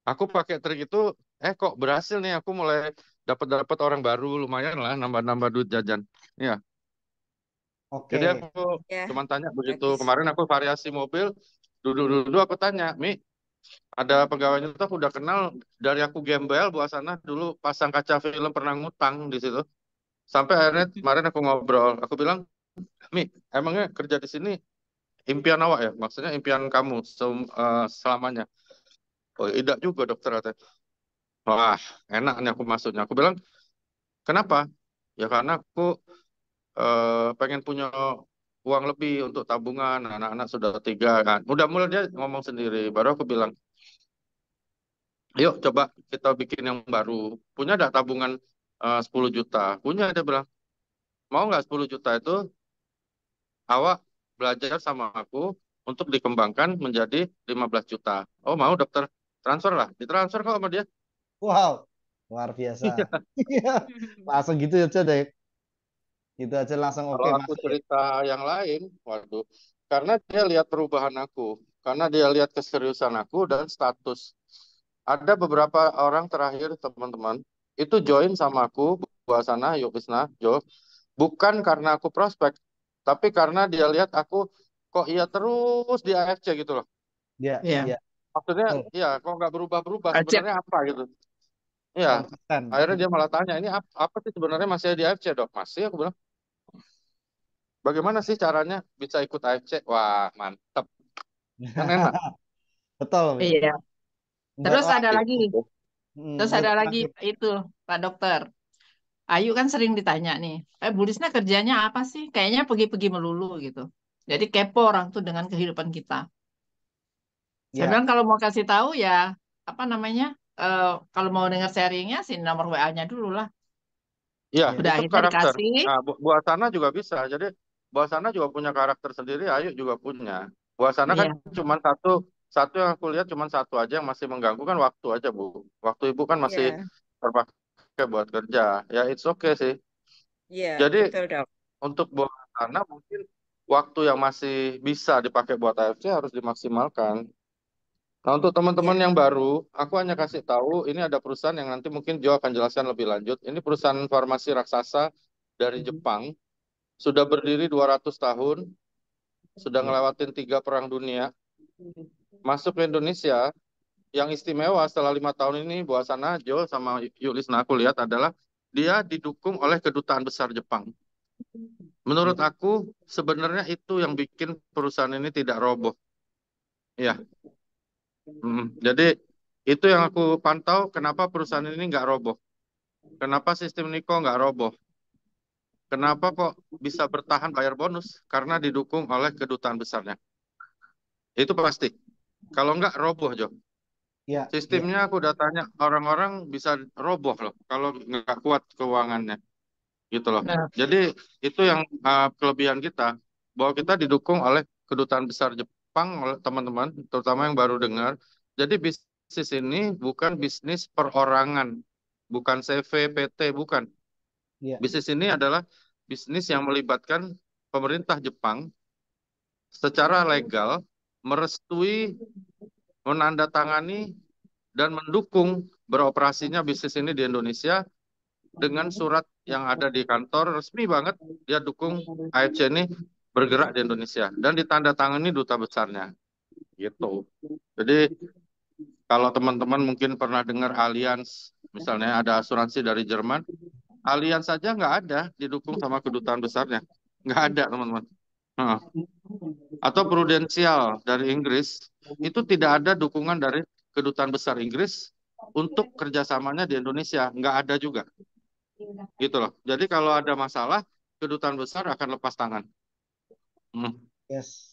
Aku pakai trik itu, kok berhasil nih, aku mulai dapat orang baru, lumayan lah, nambah-nambah duit jajan. Ya, jadi Oke. aku Ya, cuma tanya begitu. bagus. Kemarin aku variasi mobil, duduk-duduk aku tanya, Mi, ada pegawainya tuh aku udah kenal dari aku gembel buat sana dulu pasang kaca film pernah ngutang di situ. Sampai akhirnya kemarin aku ngobrol, aku bilang, Mi, emangnya kerja di sini impian awak ya? Maksudnya impian kamu selamanya. Oh, tidak juga dokter katanya. Wah, enak nih aku masuknya. Aku bilang, kenapa? Ya karena aku pengen punya uang lebih untuk tabungan. Anak-anak sudah tiga kan. Udah mulai dia ngomong sendiri. Baru aku bilang, yuk coba kita bikin yang baru. Punya ada tabungan 10 juta? Punya, dia bilang. Mau nggak 10 juta itu awak belajar sama aku untuk dikembangkan menjadi 15 juta. Oh mau dokter? Transfer lah. Ditransfer kok sama dia. Wow, luar biasa. Langsung gitu aja deh. Gitu aja langsung oke Kalau aku masuk ya. cerita yang lain, waduh, karena dia lihat perubahan aku, karena dia lihat keseriusan aku dan status. Ada beberapa orang terakhir teman-teman itu join sama aku buat sana, yuk Krisna, Jo, bukan karena aku prospek, tapi karena dia lihat aku kok iya terus di AFC gitu loh. Ya, Iya, ya. Maksudnya, Betul. ya kok nggak berubah-berubah Acep. sebenarnya apa gitu. Iya, Konsisten. akhirnya dia malah tanya, ini apa sih sebenarnya masih di AFC dok? Masih, aku bilang. Bagaimana sih caranya bisa ikut AFC? Wah, mantep. Kan enak. Betul, Mi. Iya. Buat Terus orang ada lagi, terus buat ada orang lagi itu, Pak Dokter. Ayu kan sering ditanya nih, Bu Lisna kerjanya apa sih? Kayaknya pergi-pergi melulu gitu. Jadi kepo orang tuh dengan kehidupan kita. Saya ya, bilang kalau mau kasih tahu ya apa namanya? eh, Kalau mau dengar sharingnya sih nomor WA-nya dulu lah. Iya, ya. Udah itu akhirnya karakter. dikasih. Nah, Buasana juga bisa. Jadi Buasana juga punya karakter sendiri, Ayu juga punya. Buasana kan Iya, cuma satu, satu yang aku lihat cuma satu aja yang masih mengganggu kan waktu aja, Bu. Waktu Ibu kan masih Ya, terpakai buat kerja. Ya, it's okay sih. ya, Jadi betul dok. untuk Buasana mungkin waktu yang masih bisa dipakai buat AFC harus dimaksimalkan. Nah, untuk teman-teman Ya. yang baru, aku hanya kasih tahu ini ada perusahaan yang nanti mungkin Jo akan jelaskan lebih lanjut. Ini perusahaan farmasi raksasa dari Jepang, sudah berdiri 200 tahun, sudah Ya. ngelewatin 3 perang dunia, masuk ke Indonesia. Yang istimewa setelah 5 tahun ini, Bu Asana, Jo, sama Yulisna aku lihat adalah dia didukung oleh kedutaan besar Jepang. Menurut aku, sebenarnya itu yang bikin perusahaan ini tidak roboh. Ya, jadi itu yang aku pantau, kenapa perusahaan ini nggak roboh. Kenapa sistem Niko nggak roboh? Kenapa kok bisa bertahan bayar bonus? Karena didukung oleh kedutaan besarnya. Itu pasti. Kalau nggak roboh, Jo. Ya, ya. Sistemnya aku udah tanya, orang-orang bisa roboh loh kalau nggak kuat keuangannya. Gitu loh. nah, Jadi itu yang kelebihan kita. Bahwa kita didukung oleh kedutaan besar Jepang, oleh teman-teman, terutama yang baru dengar. Jadi bisnis ini bukan bisnis perorangan. Bukan CV, PT, bukan. Ya. Bisnis ini adalah bisnis yang melibatkan pemerintah Jepang secara legal merestui, menandatangani, dan mendukung beroperasinya bisnis ini di Indonesia dengan surat yang ada di kantor resmi banget. Dia dukung AFC ini bergerak di Indonesia dan ditandatangani duta besarnya. Gitu. Jadi kalau teman-teman mungkin pernah dengar Allianz, misalnya ada asuransi dari Jerman, Allianz saja nggak ada didukung sama kedutaan besarnya. Nggak ada, teman-teman. Heeh. Atau Prudential dari Inggris, itu tidak ada dukungan dari kedutaan besar Inggris untuk kerjasamanya di Indonesia. Nggak ada juga. Gitu loh. Jadi kalau ada masalah, kedutaan besar akan lepas tangan. Hmm. Yes.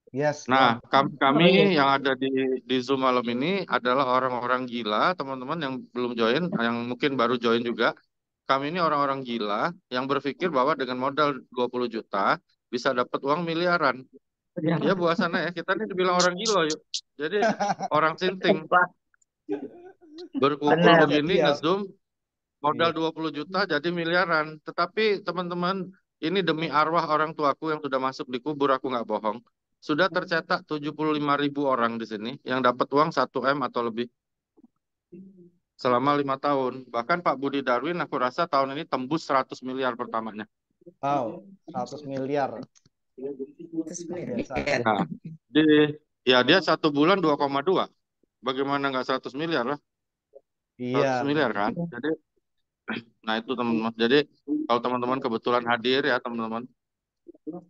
Yes, Nah, luar. kami oh iya. yang ada di Zoom malam ini adalah orang-orang gila, teman-teman yang belum join, yang mungkin baru join juga. Kami ini orang-orang gila yang berpikir bahwa dengan modal 20 juta bisa dapat uang miliaran. Iya. Ya buat sana ya, kita ini dibilang orang gila yuk. Jadi orang sinting Wah, berkumpul benar. Jadi begini ya, nge-Zoom modal iya. 20 juta jadi miliaran. Tetapi teman-teman, ini demi arwah orang tuaku yang sudah masuk di kubur, aku nggak bohong. Sudah tercetak 75.000 orang di sini yang dapat uang 1 M atau lebih selama 5 tahun. Bahkan Pak Budi Darwin aku rasa tahun ini tembus 100 miliar pertamanya. Wow, 100 miliar. Terus Luar miliar. biasa. Iya. Nah, di, ya dia 1 bulan 2,2. Bagaimana nggak 100 miliar lah? 100 Iya. miliar kan? Jadi, nah itu teman-teman. Jadi kalau teman-teman kebetulan hadir ya teman-teman,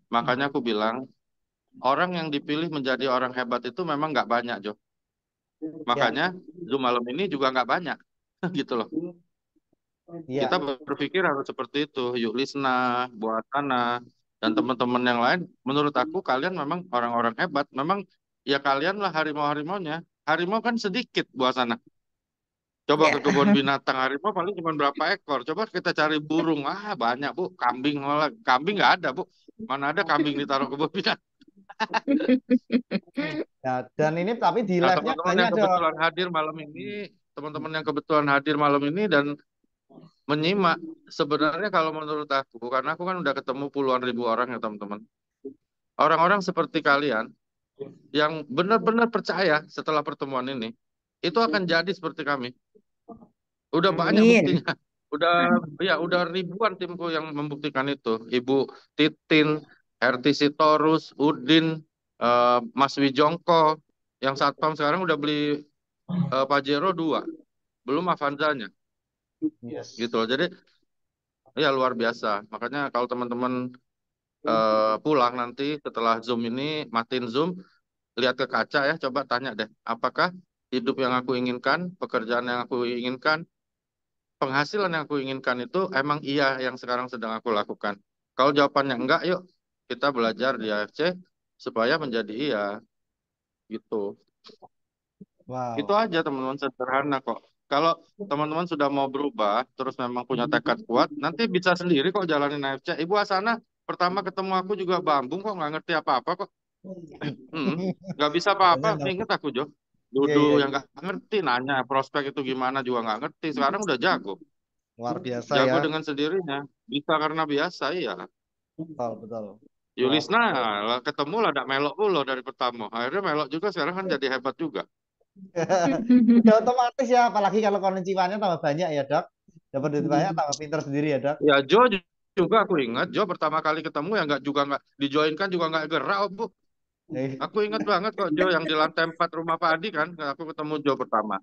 makanya aku bilang orang yang dipilih menjadi orang hebat itu memang nggak banyak, Jo. Ya, Makanya Zoom malam ini juga nggak banyak, gitu loh. Kita iya. berpikir harus seperti itu. Yuk Lisna, buat Ana, dan teman-teman yang lain. Menurut aku kalian memang orang-orang hebat. Memang ya kalian lah harimau-harimaunya. Harimau kan sedikit buat sana. Coba Ya. ke kebun binatang, harimau paling cuma berapa ekor. Coba kita cari burung, banyak bu. Kambing malah, kambing nggak ada bu. Mana ada kambing ditaruh kebun binatang. Ya, dan ini tapi di Nah, live-nya teman-teman banyak yang dong. kebetulan hadir malam ini, teman-teman yang kebetulan hadir malam ini dan menyimak, sebenarnya kalau menurut aku, karena aku kan udah ketemu puluhan ribu orang ya teman-teman. Orang-orang seperti kalian yang benar-benar percaya setelah pertemuan ini, itu akan jadi seperti kami. Udah banyak Amin. buktinya. Udah ribuan timku yang membuktikan itu. Ibu Titin, RT Sitorus, Udin, Mas Wijongko, yang satpam sekarang udah beli Pajero 2, belum Avanzanya, gitu Yes. loh. Jadi ya luar biasa. Makanya kalau teman-teman pulang nanti setelah Zoom ini, matiin Zoom, lihat ke kaca ya, coba tanya deh, apakah hidup yang aku inginkan, pekerjaan yang aku inginkan, penghasilan yang aku inginkan itu emang iya yang sekarang sedang aku lakukan. Kalau jawabannya enggak, yuk kita belajar di AFC supaya menjadi iya, gitu. Itu Wow. aja teman-teman, sederhana kok. Kalau teman-teman sudah mau berubah, terus memang punya tekad kuat, nanti bisa sendiri kok jalanin AFC. Ibu Asana pertama ketemu aku juga bambung kok, nggak ngerti apa-apa kok. Nggak bisa apa-apa, Banyak dong. inget aku Jo. Iya, Dulu iya, yang iya. nggak ngerti, nanya prospek itu gimana juga nggak ngerti. Sekarang udah jago. Luar biasa Jago ya. dengan sendirinya. Bisa karena biasa, iya. Betul, betul. Luar Yulisna biasa. lah ketemu lah, ada melok dulu dari pertama. Akhirnya melok juga, sekarang kan jadi hebat juga. Udah otomatis ya, apalagi kalau konnichiwa-nya tambah banyak ya, Dok. Dapat duit banyak, tambah pinter sendiri ya, Dok. Ya Jo juga aku ingat, Jo pertama kali ketemu ya nggak dijoinkan juga nggak gerak, Bu. Eh, Aku ingat banget kok Jo yang di lantai 4 rumah Pak Adi kan, aku ketemu Jo pertama.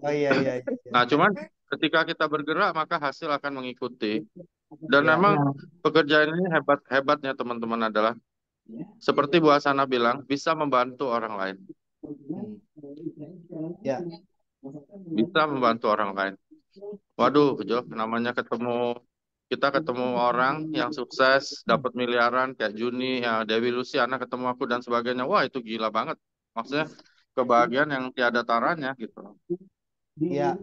Oh iya, iya, iya. Nah, Iya. cuman ketika kita bergerak maka hasil akan mengikuti. Dan Ya. memang pekerjaan ini hebatnya teman-teman adalah seperti Bu Asana bilang, bisa membantu orang lain. Hmm. Ya. Bisa membantu orang lain. Waduh, Jo, namanya kita ketemu orang yang sukses, dapat miliaran kayak Juni, ya, Dewi Luciana ketemu aku dan sebagainya. Wah, itu gila banget. Maksudnya kebahagiaan yang tiada taranya gitu. Ya.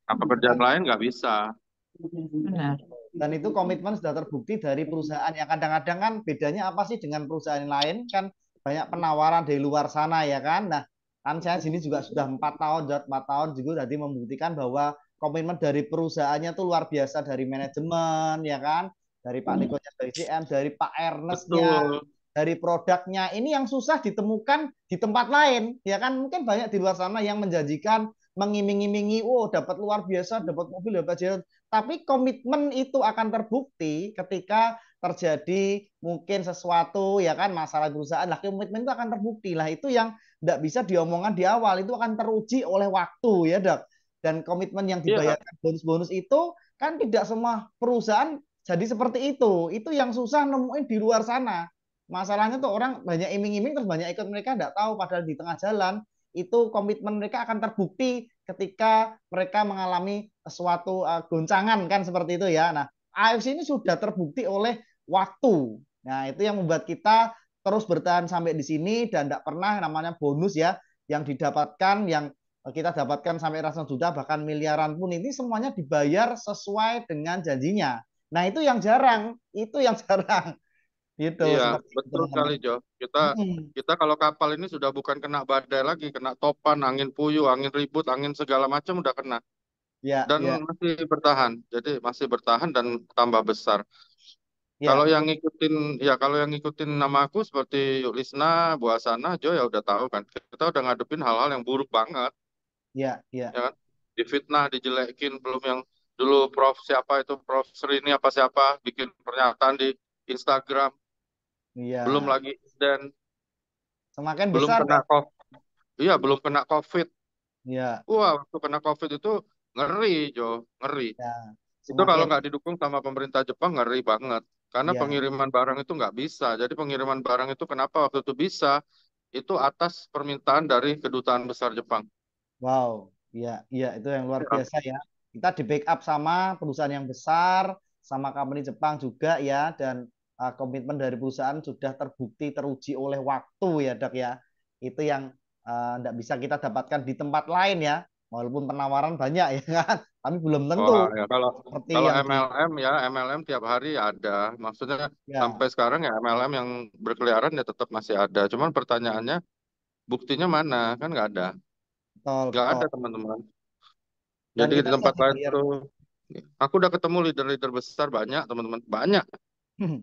Nah, pekerjaan Dan, lain nggak bisa. Benar. dan itu komitmen sudah terbukti dari perusahaan yang kadang-kadang kan bedanya apa sih dengan perusahaan lain kan banyak penawaran dari luar sana ya kan. Nah, kan saya sini juga sudah 4 tahun, 4 tahun juga tadi membuktikan bahwa komitmen dari perusahaannya tuh luar biasa dari manajemen ya kan, dari Pak Niko dari CM, dari Pak Ernestnya, Betul. dari produknya. Ini yang susah ditemukan di tempat lain ya kan. Mungkin banyak di luar sana yang menjanjikan mengiming-imingi, oh dapat luar biasa, dapat mobil, dapat jalan. Tapi komitmen itu akan terbukti ketika terjadi mungkin sesuatu ya kan masalah perusahaan lah, komitmen itu akan terbukti lah, itu yang tidak bisa diomongkan di awal, itu akan teruji oleh waktu ya dok. Dan komitmen yang Iya, dibayarkan bonus-bonus itu kan tidak semua perusahaan jadi seperti itu yang susah nemuin di luar sana. Masalahnya tuh orang banyak iming-iming terus banyak ikut, mereka tidak tahu padahal di tengah jalan itu komitmen mereka akan terbukti ketika mereka mengalami suatu goncangan kan seperti itu ya. Nah, AFC ini sudah terbukti oleh waktu. Nah, itu yang membuat kita terus bertahan sampai di sini dan tidak pernah namanya bonus ya yang didapatkan, yang kita dapatkan sampai ratusan juta bahkan miliaran pun ini semuanya dibayar sesuai dengan janjinya. Nah, itu yang jarang, itu yang jarang Gitu, Iya, seperti itu betul teman-teman. sekali Jo. Kita Mm-mm. kita kalau kapal ini sudah bukan kena badai lagi, kena topan, angin puyuh, angin ribut, angin segala macam udah kena Ya, dan ya, masih bertahan. Jadi masih bertahan dan tambah besar. Kalau ya, yang ngikutin ya kalau yang ngikutin nama aku seperti Yuk Lisna, Bu Asana, Jo ya udah tahu kan. Kita udah ngadepin hal-hal yang buruk banget, ya, ya ya, kan? Difitnah, dijelekin, belum yang dulu Prof siapa itu Prof Srini apa siapa bikin pernyataan di Instagram, belum iya. lagi dan Semakin belum besar kena ya. COVID. Iya, belum kena COVID. Ya, Wah, waktu kena COVID itu ngeri, Jo, ngeri. ya. Itu kalau Semakin, nggak didukung sama pemerintah Jepang ngeri banget. Karena ya. pengiriman barang itu nggak bisa. Jadi pengiriman barang itu kenapa waktu itu bisa? Itu atas permintaan dari kedutaan besar Jepang. Wow, iya, iya itu yang luar Ya, biasa ya. Kita di backup sama perusahaan yang besar, sama company Jepang juga ya, dan komitmen dari perusahaan sudah terbukti teruji oleh waktu ya, Dok ya. Itu yang tidak bisa kita dapatkan di tempat lain ya, walaupun penawaran banyak ya kan, tapi belum tentu wah, ya kalau seperti kalau yang di MLM ya MLM tiap hari ada. Maksudnya ya, sampai sekarang ya MLM yang berkeliaran ya tetap masih ada. Cuman pertanyaannya buktinya mana? Kan nggak ada. betul Nggak betul. ada teman-teman. Dan Jadi kita di tempat sudah lain bayar. tuh, aku udah ketemu leader-leader besar banyak teman-teman, banyak.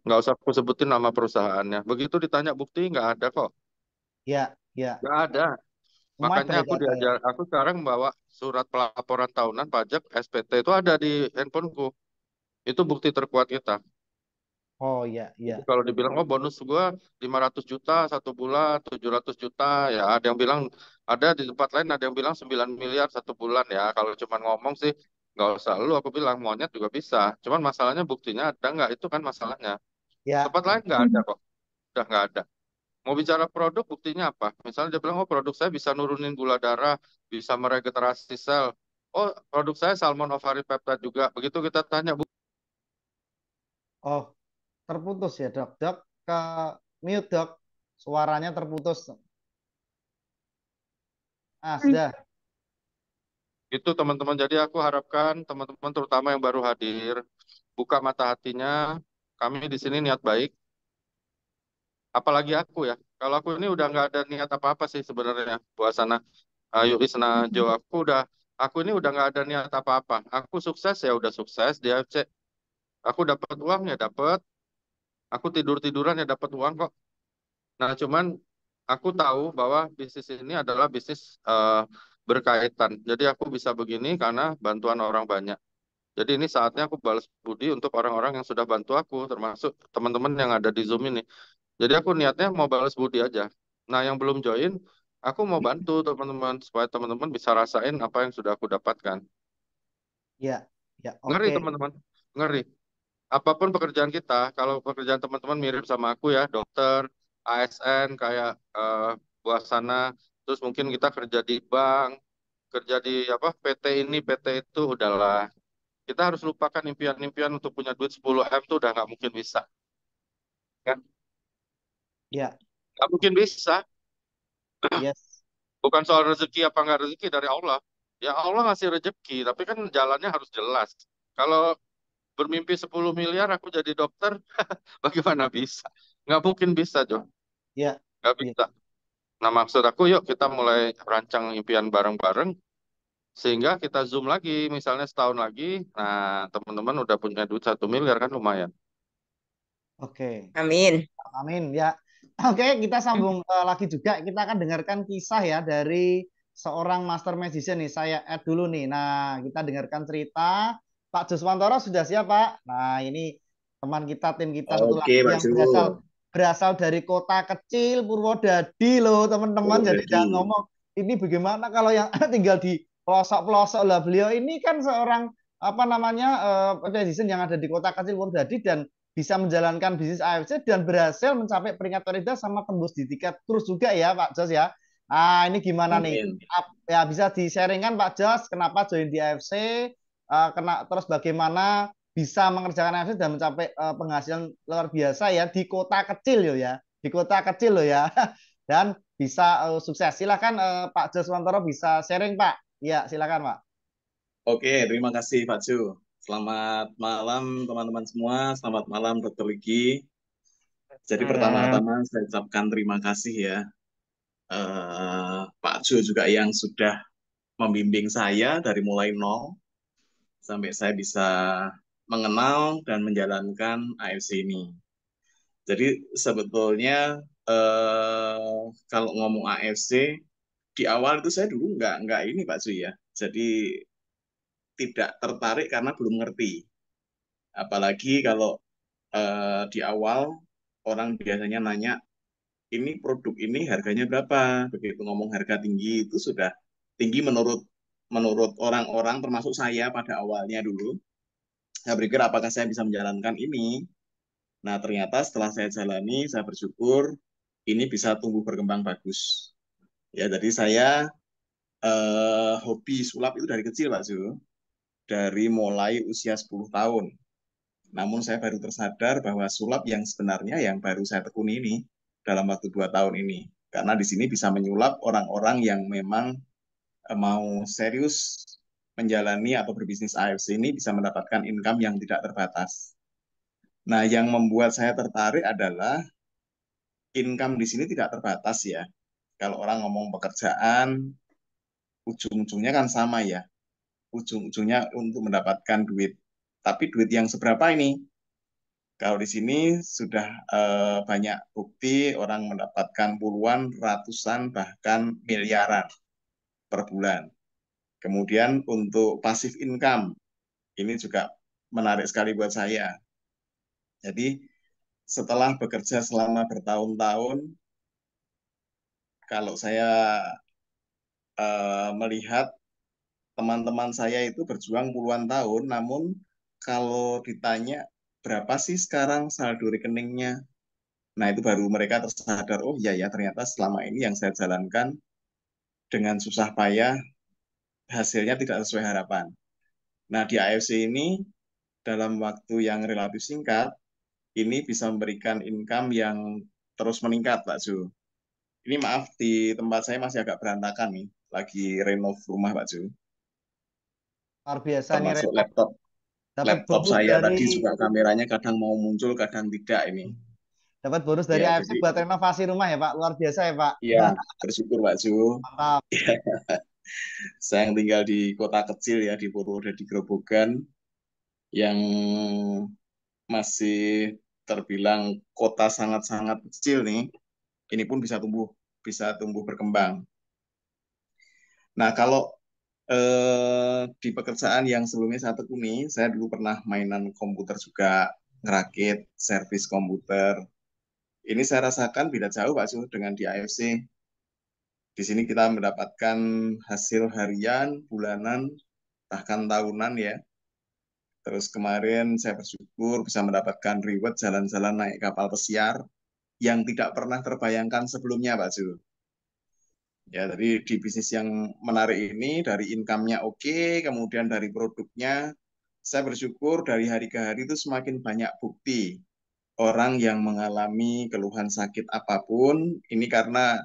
Nggak usah aku sebutin nama perusahaannya. Begitu ditanya bukti nggak ada kok, Ya, ya, nggak ada. semuanya Makanya aku berada ya. diajar, aku sekarang bawa surat pelaporan tahunan pajak SPT itu ada di handphoneku. Itu bukti terkuat kita. Oh iya, Jadi iya. kalau dibilang oh bonus gua 500 juta satu bulan, 700 juta ya ada yang bilang ada di tempat lain ada yang bilang 9 miliar satu bulan ya. Kalau cuma ngomong sih nggak usah lu aku bilang monyet juga bisa. Cuman masalahnya buktinya ada nggak itu kan masalahnya. Ya, Tempat lain nggak betul. ada kok. Udah nggak ada. Mau bicara produk, buktinya apa? Misalnya dia bilang, oh produk saya bisa nurunin gula darah, bisa meregenerasi sel. Oh, produk saya salmon ovari peptide juga. Begitu kita tanya, Bu, Oh, terputus ya, Dok. Dok, ke mute, Dok. Suaranya terputus. Ah, sudah. itu teman-teman. Jadi aku harapkan teman-teman terutama yang baru hadir, buka mata hatinya. Kami di sini niat baik. Apalagi aku ya. Kalau aku ini udah nggak ada niat apa-apa sih sebenarnya. Buasana, Ayu Isna, Jo, aku ini udah nggak ada niat apa-apa. Aku sukses ya udah sukses di AFC. Aku dapat uang ya dapat. Aku tidur-tiduran ya dapat uang kok. Nah, cuman aku tahu bahwa bisnis ini adalah bisnis berkaitan. Jadi aku bisa begini karena bantuan orang banyak. Jadi ini saatnya aku balas budi untuk orang-orang yang sudah bantu aku, termasuk teman-teman yang ada di Zoom ini. Jadi aku niatnya mau balas budi aja. Nah, yang belum join, aku mau bantu teman-teman supaya teman-teman bisa rasain apa yang sudah aku dapatkan. Ya, ya, Ngeri oke. teman-teman, ngeri. Apapun pekerjaan kita, kalau pekerjaan teman-teman mirip sama aku ya, dokter, ASN kayak Buasana, terus mungkin kita kerja di bank, kerja di apa PT ini, PT itu, udahlah. Kita harus lupakan impian-impian untuk punya duit 10 M itu udah nggak mungkin bisa, kan? Ya, Nggak mungkin bisa. yes. Bukan soal rezeki apa nggak rezeki dari Allah. Ya Allah ngasih rezeki, tapi kan jalannya harus jelas. Kalau bermimpi 10 miliar aku jadi dokter, bagaimana bisa? Nggak mungkin bisa, Jo. Ya, Nggak ya. bisa. Nah, maksud aku yuk kita mulai rancang impian bareng-bareng sehingga kita zoom lagi misalnya setahun lagi. Nah, teman-teman udah punya duit 1 miliar kan lumayan. Oke. Amin. Amin ya. Oke, kita sambung lagi juga. Kita akan dengarkan kisah ya dari seorang master magician nih. Saya add dulu nih. Nah, kita dengarkan cerita Pak Joswantoro sudah siap, Pak? Nah, ini teman kita, tim kita satu Oke, lagi Pak yang Ju. berasal dari kota kecil Purwodadi loh, teman-teman. Jadi Purwodadi. jangan ngomong ini bagaimana kalau yang tinggal di pelosok-pelosok lah. Beliau ini kan seorang apa namanya magician yang ada di kota kecil Purwodadi dan bisa menjalankan bisnis AFC dan berhasil mencapai peringkat prioritas sama tembus di tiket terus juga ya Pak Jos ya. Ah ini gimana nih? Amin. Ya bisa di-sharingkan Pak Jos kenapa join di AFC, terus bagaimana bisa mengerjakan AFC dan mencapai penghasilan luar biasa ya di kota kecil loh ya, di kota kecil loh ya. Dan bisa sukses. Silakan Pak Jos Wantoro bisa sharing Pak. Iya, silakan Pak. Oke, terima kasih Pak Ju. Selamat malam teman-teman semua. Selamat malam Dr. Ligi. Jadi pertama-tama saya ucapkan terima kasih ya Pak Jo juga yang sudah membimbing saya dari mulai nol sampai saya bisa mengenal dan menjalankan AFC ini. Jadi sebetulnya kalau ngomong AFC di awal itu saya dulu nggak ini Pak Ju ya. Jadi tidak tertarik karena belum ngerti. Apalagi kalau di awal orang biasanya nanya ini produk ini harganya berapa. Begitu ngomong harga tinggi itu sudah tinggi menurut menurut orang-orang termasuk saya pada awalnya dulu. Saya berpikir apakah saya bisa menjalankan ini. Nah, ternyata setelah saya jalani, saya bersyukur ini bisa tumbuh berkembang bagus. Ya, jadi saya hobi sulap itu dari kecil, Pak Zu. Dari mulai usia 10 tahun. Namun saya baru tersadar bahwa sulap yang sebenarnya yang baru saya tekuni ini dalam waktu 2 tahun ini. Karena di sini bisa menyulap orang-orang yang memang mau serius menjalani atau berbisnis AFC ini bisa mendapatkan income yang tidak terbatas. Nah, yang membuat saya tertarik adalah income di sini tidak terbatas ya. Kalau orang ngomong pekerjaan, ujung-ujungnya kan sama ya. Ujung-ujungnya untuk mendapatkan duit. Tapi duit yang seberapa ini? Kalau di sini sudah banyak bukti orang mendapatkan puluhan, ratusan, bahkan miliaran per bulan. Kemudian untuk passive income, ini juga menarik sekali buat saya. Jadi setelah bekerja selama bertahun-tahun, kalau saya melihat teman-teman saya itu berjuang puluhan tahun, namun kalau ditanya berapa sih sekarang saldo rekeningnya, nah itu baru mereka tersadar, oh iya ya ternyata selama ini yang saya jalankan dengan susah payah hasilnya tidak sesuai harapan. Nah di AFC ini dalam waktu yang relatif singkat, ini bisa memberikan income yang terus meningkat, Pak Ju. Ini maaf, di tempat saya masih agak berantakan nih, lagi renov rumah, Pak Ju. Luar biasa nih Termasuk Reno. laptop Dapat laptop bonus saya dari tadi juga kameranya kadang mau muncul, kadang tidak ini. dapat bonus dari Ya, AFC jadi buat renovasi rumah ya Pak. Luar biasa ya Pak. ya bersyukur Pak Ju. Mantap. Saya yang tinggal di kota kecil ya, di Purwodadi Grobogan, yang masih terbilang kota sangat-sangat kecil nih, ini pun bisa tumbuh berkembang. Nah, kalau di pekerjaan yang sebelumnya saya tekuni, saya dulu pernah mainan komputer juga, ngerakit, servis komputer. Ini saya rasakan beda jauh Pak Su dengan di AFC. Di sini kita mendapatkan hasil harian, bulanan, bahkan tahunan ya. Terus kemarin saya bersyukur bisa mendapatkan reward jalan-jalan naik kapal pesiar yang tidak pernah terbayangkan sebelumnya Pak Su. Ya, jadi di bisnis yang menarik ini dari income-nya oke, kemudian dari produknya, saya bersyukur dari hari ke hari itu semakin banyak bukti orang yang mengalami keluhan sakit apapun, ini karena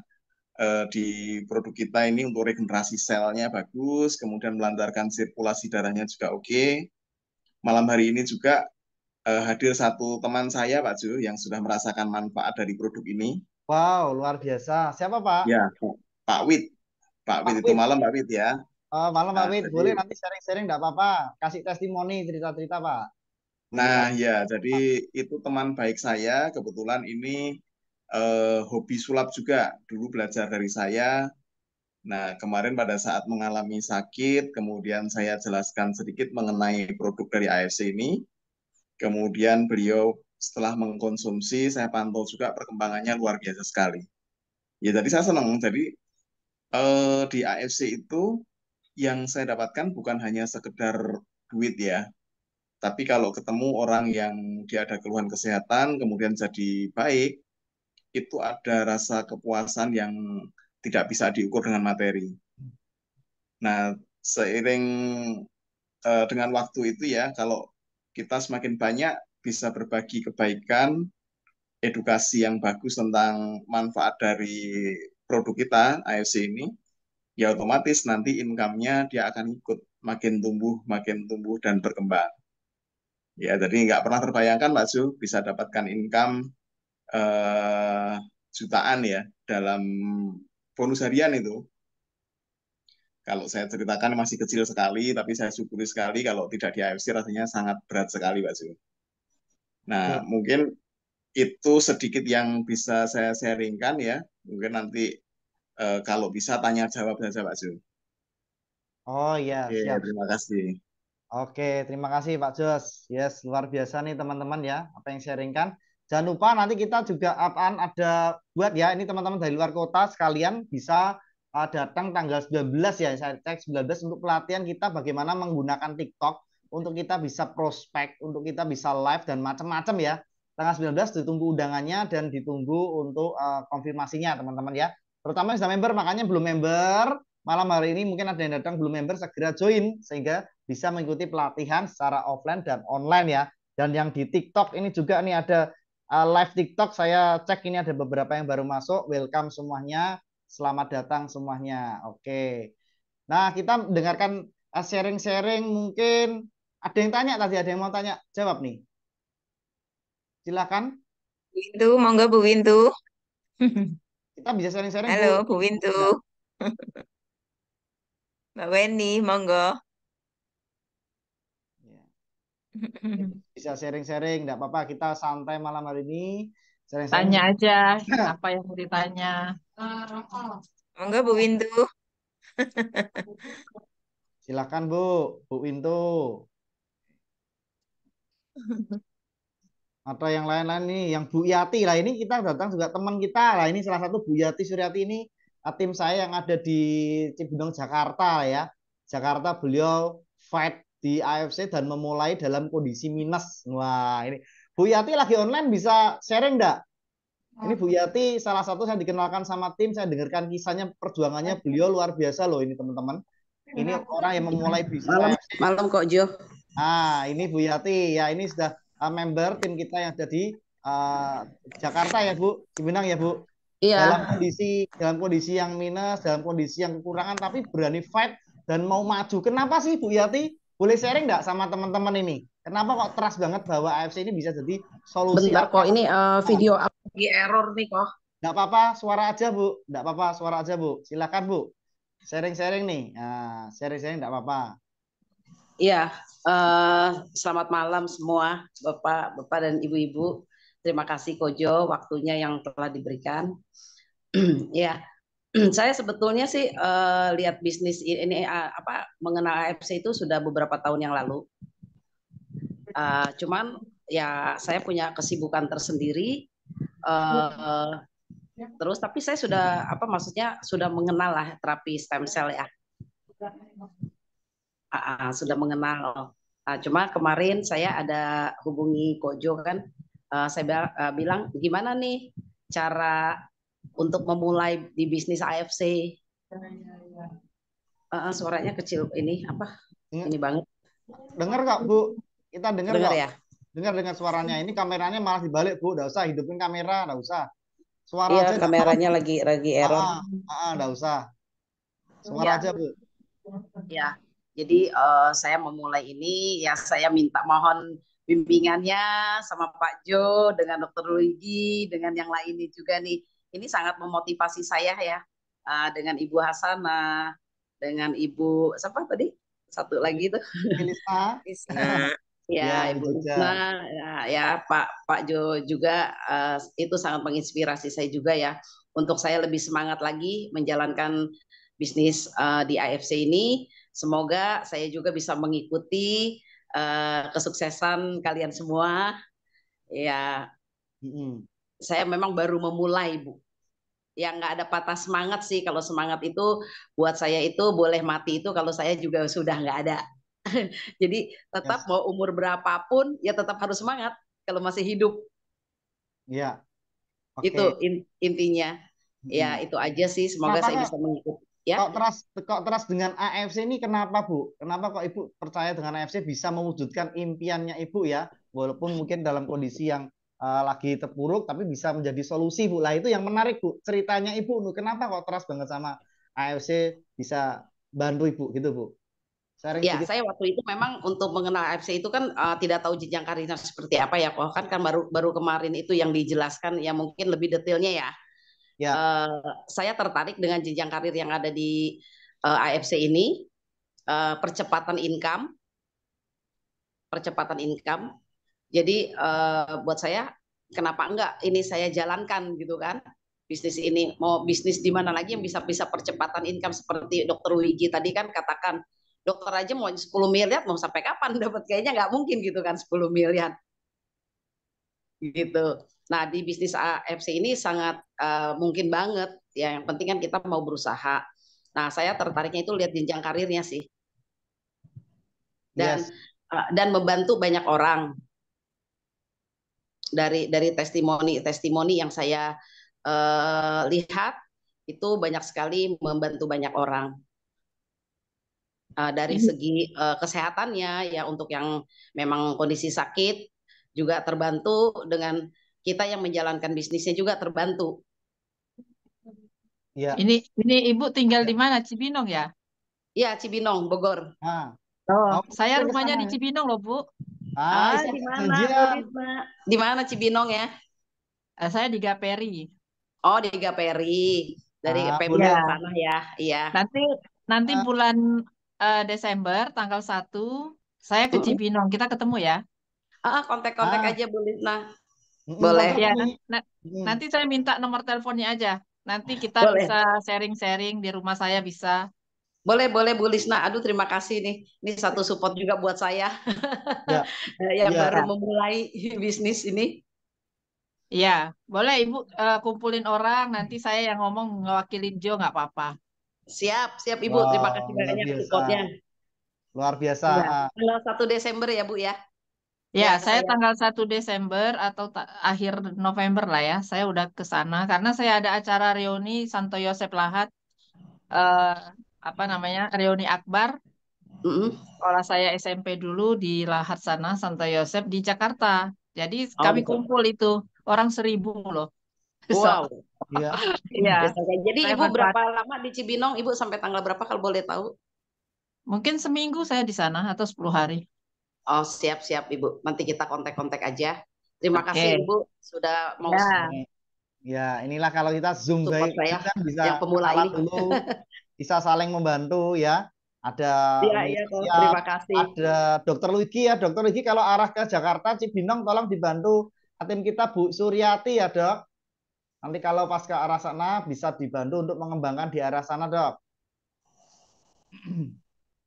di produk kita ini untuk regenerasi selnya bagus, kemudian melancarkan sirkulasi darahnya juga oke. Malam hari ini juga hadir satu teman saya, Pak Ju, yang sudah merasakan manfaat dari produk ini. Wow, luar biasa. Siapa Pak? Ya, Pak Wid. Pak Wid Pak itu Wid. malam, Pak Wid ya. Malam Pak Nah, Wid. jadi Boleh nanti sharing-sharing enggak apa-apa. Kasih testimoni cerita-cerita Pak. Nah, Iya. ya, jadi itu teman baik saya. Kebetulan ini hobi sulap juga. Dulu belajar dari saya. Nah, kemarin pada saat mengalami sakit, kemudian saya jelaskan sedikit mengenai produk dari AFC ini. Kemudian beliau setelah mengkonsumsi, saya pantau juga perkembangannya luar biasa sekali. Ya, jadi saya senang. Jadi di AFC itu yang saya dapatkan bukan hanya sekedar duit ya, tapi kalau ketemu orang yang dia ada keluhan kesehatan, kemudian jadi baik, itu ada rasa kepuasan yang tidak bisa diukur dengan materi. Nah, seiring dengan waktu itu ya, kalau kita semakin banyak bisa berbagi kebaikan, edukasi yang bagus tentang manfaat dari produk kita, AFC ini, ya otomatis nanti income-nya dia akan ikut makin tumbuh dan berkembang. Ya, jadi nggak pernah terbayangkan Pak Ju bisa dapatkan income eh, jutaan ya dalam bonus harian itu. Kalau saya ceritakan masih kecil sekali, tapi saya syukuri sekali kalau tidak di AFC rasanya sangat berat sekali, Pak Zul. Nah, Oke. mungkin itu sedikit yang bisa saya sharingkan ya. Mungkin nanti kalau bisa tanya jawab saja, Pak Zul. Oh iya, Oke, siap. terima kasih. Oke, terima kasih Pak Jos. Yes, luar biasa nih teman-teman ya, apa yang sharingkan. Jangan lupa nanti kita juga akan ada buat ya, ini teman-teman dari luar kota sekalian bisa datang tanggal 19 ya, saya cek 19 untuk pelatihan kita bagaimana menggunakan TikTok untuk kita bisa prospek, untuk kita bisa live dan macam-macam ya. Tanggal 19 ditunggu undangannya dan ditunggu untuk konfirmasinya teman-teman ya. Terutama yang sudah member, makanya belum member, malam hari ini mungkin ada yang datang belum member, segera join sehingga bisa mengikuti pelatihan secara offline dan online ya. Dan yang di TikTok ini juga nih ada live TikTok, saya cek ini ada beberapa yang baru masuk. Welcome semuanya, selamat datang semuanya. Oke. Nah, kita dengarkan sharing-sharing, mungkin ada yang tanya tadi, ada yang mau tanya, jawab nih. Silakan. Windu, monggo Bu Windu. Kita bisa sharing-sharing Bu. Halo Bu Windu. Ya. Mbak Weni, monggo. Ya. Bisa sharing-sharing, enggak apa-apa, kita santai malam hari ini. Sharing-sharing. Tanya aja apa yang mau ditanya. Monggo Bu Windu. Silakan Bu, Bu Wintu. Atau yang lain-lain nih, yang Bu Yati lah, ini kita datang juga teman kita lah, ini salah satu Bu Yati Suryati ini tim saya yang ada di Cibinong Jakarta ya. Jakarta, beliau fight di AFC dan memulai dalam kondisi minus. Wah, ini Bu Yati lagi online, bisa sharing enggak? Ini Bu Yati salah satu saya dikenalkan sama tim, saya dengarkan kisahnya, perjuangannya beliau luar biasa loh ini teman-teman. Ini orang yang memulai bisnis Malam, AFC. malam kok Jo. Ah, ini Bu Yati ya, ini sudah member tim kita yang ada di Jakarta ya Bu, Cibinong ya Bu. Iya, Dalam kondisi yang minus, dalam kondisi yang kekurangan, tapi berani fight dan mau maju. Kenapa sih Bu Yati? Boleh sharing nggak sama teman-teman ini? Kenapa kok trust banget bahwa AFC ini bisa jadi solusi bentar kok. apa? Ini video aku lagi error nih kok. Nggak apa-apa, suara aja Bu. Nggak apa-apa, suara aja Bu. Silakan Bu. Sharing-sharing nih. Nah, sharing-sharing nggak apa-apa. Iya, selamat malam semua Bapak dan Ibu-ibu. Terima kasih Kojo waktunya yang telah diberikan. Ya, saya sebetulnya sih lihat bisnis ini apa mengenal AFC itu sudah beberapa tahun yang lalu. Cuman ya saya punya kesibukan tersendiri. Terus tapi saya sudah apa maksudnya sudah mengenal lah terapi stem cell ya. Sudah mengenal. Cuma kemarin saya ada hubungi Kojo kan, saya bilang gimana nih cara untuk memulai di bisnis AFC. Suaranya kecil ini apa? Ini banget. Dengar nggak Bu? Kita dengar Dengar nggak? ya? Dengar dengan suaranya. Ini kameranya malah dibalik Bu. Nggak usah hidupin kamera, nggak usah. Suara Iya, aja nggak apa-apa. kameranya lagi error. Nggak usah. Suara Ya, aja Bu. ya. Jadi saya memulai ini ya saya minta mohon bimbingannya sama Pak Jo dengan Dokter Luigi dengan yang lainnya juga nih. Ini sangat memotivasi saya ya dengan Ibu Hasanah, dengan Ibu siapa tadi? Satu lagi tuh. Elisa. Isna. Ya, Ya, Ibu Jogja. Isna, ya Pak Jo juga itu sangat menginspirasi saya juga ya untuk saya lebih semangat lagi menjalankan bisnis di AFC ini. Semoga saya juga bisa mengikuti kesuksesan kalian semua. Ya, saya memang baru memulai, Bu. Yang nggak ada patah semangat sih. Kalau semangat itu buat saya itu boleh mati itu kalau saya juga sudah nggak ada. Jadi tetap mau umur berapapun ya tetap harus semangat kalau masih hidup. Ya. Itu intinya. Ya itu aja sih. Semoga Kenapa saya bisa mengikuti. Ya. Kok trust dengan AFC ini kenapa Bu? Kenapa kok Ibu percaya dengan AFC bisa mewujudkan impiannya Ibu ya? Walaupun mungkin dalam kondisi yang lagi terpuruk tapi bisa menjadi solusi Bu. Lah itu yang menarik Bu. Ceritanya Ibu, kenapa kok trust banget sama AFC bisa bantu Ibu gitu Bu? Sharing Ya, sedikit. saya waktu itu memang untuk mengenal AFC itu kan tidak tahu jenjang karirnya seperti apa ya, kok kan baru kemarin itu yang dijelaskan, ya mungkin lebih detailnya ya. Ya, Saya tertarik dengan jenjang karir yang ada di AFC ini, percepatan income, percepatan income. Jadi buat saya kenapa enggak ini saya jalankan gitu kan, bisnis ini. Mau bisnis di mana lagi yang bisa bisa percepatan income seperti Dokter Wigi tadi kan katakan, dokter aja mau 10 miliar mau sampai kapan dapat, kayaknya nggak mungkin gitu kan 10 miliar gitu. Nah, di bisnis AFC ini sangat mungkin banget ya, yang penting kan kita mau berusaha. Nah, saya tertariknya itu lihat jenjang karirnya sih, dan yes. dan membantu banyak orang. Dari testimoni yang saya lihat itu banyak sekali membantu banyak orang, dari Ini segi kesehatannya ya, untuk yang memang kondisi sakit juga terbantu, dengan kita yang menjalankan bisnisnya juga terbantu. Ya. ini Ibu tinggal Ya. di mana? Cibinong ya? Ya, Cibinong, Bogor. Nah, Oh, mau saya main ke rumahnya sana di ya? Cibinong loh, Bu. Isa Di mana Bu janjian. Risma? Di mana Cibinong ya? Saya di Gaperi. Oh, di Gaperi, dari Boleh. Pemda Ya, sana ya. Iya. nanti nanti Ah, bulan Desember tanggal 1 saya ke Mm-mm. Cibinong. Kita ketemu ya. Kontak-kontak ah, aja Bu Risma. Boleh. cocok Ya, nih. nanti saya minta nomor teleponnya aja. Nanti kita bisa Boleh. sharing-sharing di rumah saya bisa. Boleh, boleh Bu Lisna. Aduh, terima kasih nih. Ini satu support juga buat saya Ya, yang ya, baru Ya, memulai bisnis ini. iya, boleh Ibu kumpulin orang. Nanti saya yang ngomong ngewakilin Jo nggak apa-apa. Siap, siap Ibu. Terima wow, kasih luar banyak biasa, supportnya. luar biasa. Iya. Tanggal 1 Desember ya Bu ya. Ya, Ya, saya saya. tanggal 1 Desember atau akhir November lah ya. Saya udah ke sana karena saya ada acara reuni Santo Yosep Lahat, eh, apa namanya, reuni Akbar. Mm-mm. Sekolah saya SMP dulu di Lahat sana, Santo Yosep di Jakarta. Jadi Oh, kami kumpul itu orang 1.000 loh. So, wow. Ya, iya, Biasa. Jadi saya Ibu manfaat. berapa lama di Cibinong? Ibu sampai tanggal berapa kalau boleh tahu? Mungkin seminggu saya di sana atau 10 hari. Oh, siap-siap Ibu. Nanti kita kontak-kontak aja. Terima kasih Oke. Ibu sudah mau Ya, ya, inilah kalau kita Zoom baik, support saya kita bisa yang pemula kenalan ini. dulu, bisa saling membantu ya. Ada Iya, Umi iya, toh. Siap, Terima kasih. ada Dokter Luigi ya. Dokter Luigi kalau arah ke Jakarta, Cibinong tolong dibantu tim kita Bu Suryati ya Dok. Nanti kalau pas ke arah sana bisa dibantu untuk mengembangkan di arah sana Dok.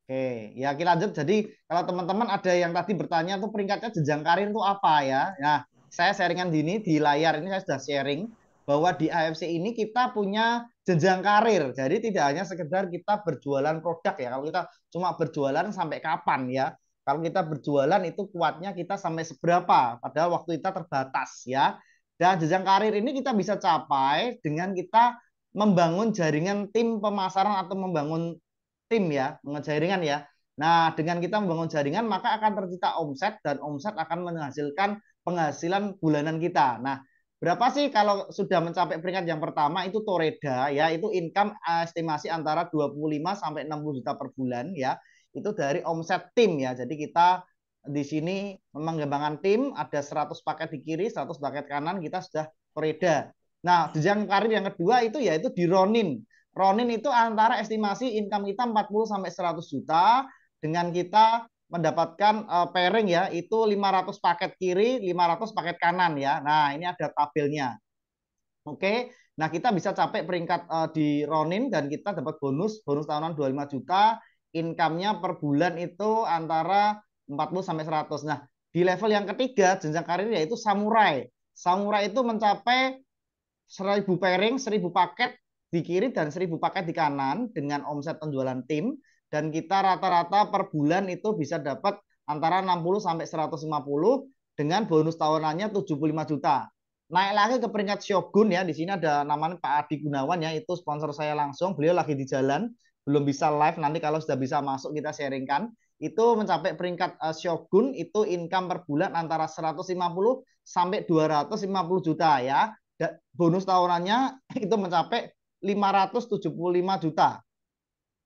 Oke, ya kita lanjut. Jadi kalau teman-teman ada yang tadi bertanya tuh peringkatnya jenjang karir itu apa ya? Nah, saya sharingan di layar ini saya sudah sharing bahwa di AFC ini kita punya jenjang karir. Jadi tidak hanya sekedar kita berjualan produk ya. Kalau kita cuma berjualan sampai kapan ya? Kalau kita berjualan itu kuatnya kita sampai seberapa? Padahal waktu kita terbatas ya. Dan jenjang karir ini kita bisa capai dengan kita membangun jaringan tim pemasaran atau membangun tim ya, jaringan ya. Nah, dengan kita membangun jaringan maka akan tercipta omset dan omset akan menghasilkan penghasilan bulanan kita. Nah, berapa sih kalau sudah mencapai peringkat yang pertama itu Toreda ya, itu income estimasi antara 25 sampai 60 juta per bulan ya. Itu dari omset tim ya. Jadi kita di sini mengembangkan tim, ada 100 paket di kiri, 100 paket kanan, kita sudah Toreda. Nah, jenjang karir yang kedua itu yaitu di Ronin. Ronin itu antara estimasi income kita 40 sampai 100 juta dengan kita mendapatkan pairing ya, itu 500 paket kiri, 500 paket kanan ya. Nah, ini ada tabelnya. Oke. Nah, kita bisa capai peringkat di Ronin dan kita dapat bonus tahunan 25 juta, income-nya per bulan itu antara 40 sampai 100. Nah, di level yang ketiga jenjang karir yaitu Samurai. Samurai itu mencapai 1.000 pairing, 1.000 paket di kiri dan 1.000 paket di kanan dengan omset penjualan tim, dan kita rata-rata per bulan itu bisa dapat antara 60 sampai 150 dengan bonus tahunannya 75 juta. Naik lagi ke peringkat Shogun ya, di sini ada namanya Pak Adi Gunawan ya, itu sponsor saya langsung, beliau lagi di jalan, belum bisa live, nanti kalau sudah bisa masuk kita sharingkan. Itu mencapai peringkat Shogun, itu income per bulan antara 150 sampai 250 juta ya. Bonus tahunannya itu mencapai 575 juta.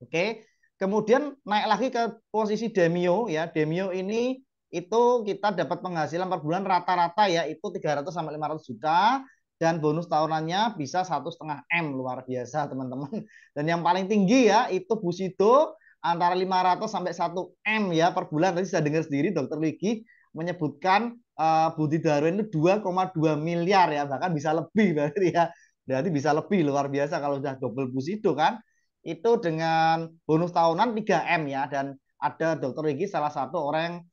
Oke. Kemudian naik lagi ke posisi Demio ya. Demio ini itu kita dapat penghasilan per bulan rata-rata ya itu 300 sampai 500 juta dan bonus tahunannya bisa 1,5 M, luar biasa teman-teman. Dan yang paling tinggi ya itu Busido antara 500 sampai 1 M ya per bulan. Tadi sudah dengar sendiri Dokter Wigi menyebutkan Budi Darwin itu 2,2 miliar ya, bahkan bisa lebih berarti ya. Berarti bisa lebih, luar biasa kalau sudah double Busido kan. Itu dengan bonus tahunan 3 M ya, dan ada Dokter Wigi salah satu orang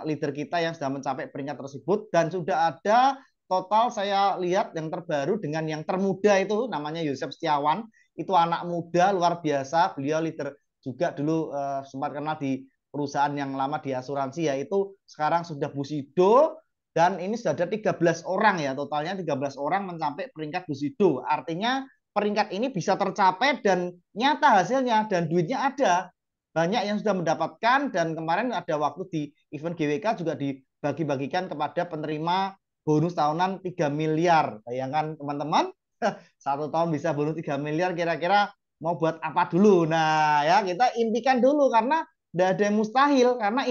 leader kita yang sudah mencapai peringkat tersebut, dan sudah ada total saya lihat yang terbaru dengan yang termuda itu namanya Yosef Setiawan, itu anak muda luar biasa, beliau leader juga dulu sempat kenal di perusahaan yang lama di asuransi ya, itu sekarang sudah Busido, dan ini sudah ada 13 orang ya, totalnya 13 orang mencapai peringkat Busido, artinya peringkat ini bisa tercapai dan nyata hasilnya dan duitnya ada. Banyak yang sudah mendapatkan, dan kemarin ada waktu di event GWK juga dibagi-bagikan kepada penerima bonus tahunan 3 miliar. Bayangkan teman-teman, 1 tahun bisa bonus 3 miliar, kira-kira mau buat apa dulu? Nah ya kita impikan dulu karena tidak ada yang mustahil, karena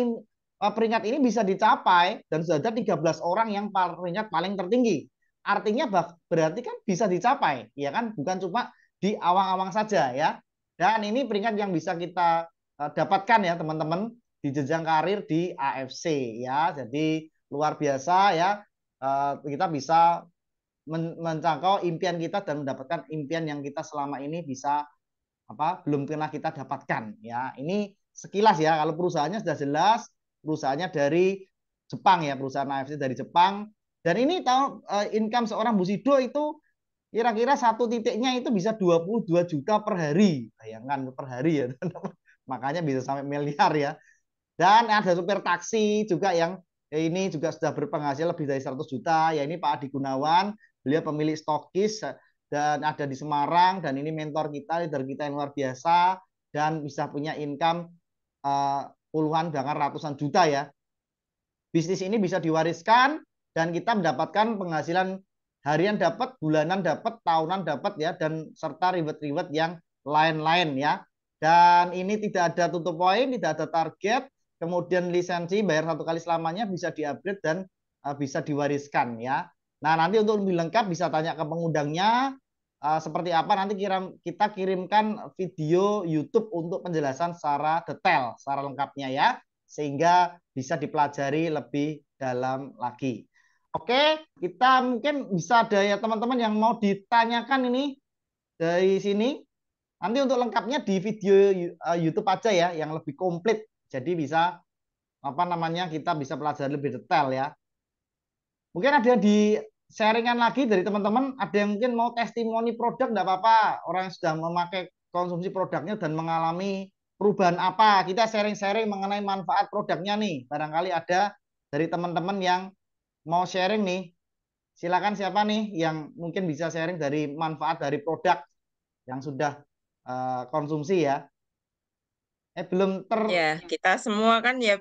peringkat ini bisa dicapai dan sudah ada 13 orang yang peringkat paling tertinggi. Artinya berarti kan bisa dicapai, ya kan? Bukan cuma di awang-awang saja ya. Dan ini peringkat yang bisa kita dapatkan ya teman-teman di jenjang karir di AFC ya. Jadi luar biasa ya, kita bisa menjangkau impian kita dan mendapatkan impian yang kita selama ini bisa belum pernah kita dapatkan ya. Ini sekilas ya, kalau perusahaannya sudah jelas, perusahaannya dari Jepang ya, perusahaan AFC dari Jepang. Dan ini tahu income seorang Busido itu kira-kira satu titiknya itu bisa 22 juta per hari. Bayangkan per hari ya. Makanya bisa sampai miliar ya. Dan ada supir taksi juga yang ini juga sudah berpenghasilan lebih dari 100 juta. Ya ini Pak Adi Gunawan, beliau pemilik stokis dan ada di Semarang, dan ini mentor kita, leader kita yang luar biasa, dan bisa punya income puluhan bahkan ratusan juta ya. Bisnis ini bisa diwariskan dan kita mendapatkan penghasilan harian dapat, bulanan dapat, tahunan dapat ya, dan serta reward-reward yang lain-lain ya. Dan ini tidak ada tutup poin, tidak ada target, kemudian lisensi bayar 1 kali selamanya, bisa di-upgrade dan bisa diwariskan ya. Nah nanti untuk lebih lengkap bisa tanya ke pengundangnya seperti apa, nanti kita kirimkan video YouTube untuk penjelasan secara detail, secara lengkapnya ya, sehingga bisa dipelajari lebih dalam lagi. Oke, kita mungkin bisa ada ya teman-teman yang mau ditanyakan ini dari sini. Nanti untuk lengkapnya di video YouTube aja ya, yang lebih komplit. Jadi bisa kita bisa pelajari lebih detail ya. Mungkin ada di sharingan lagi dari teman-teman, ada yang mungkin mau testimoni produk, enggak apa-apa. Orang yang sudah memakai konsumsi produknya dan mengalami perubahan apa. Kita sharing-sharing mengenai manfaat produknya nih. Barangkali ada dari teman-teman yang mau sharing nih. Silakan siapa nih yang mungkin bisa sharing dari manfaat dari produk yang sudah konsumsi ya. Belum Ya, kita semua kan ya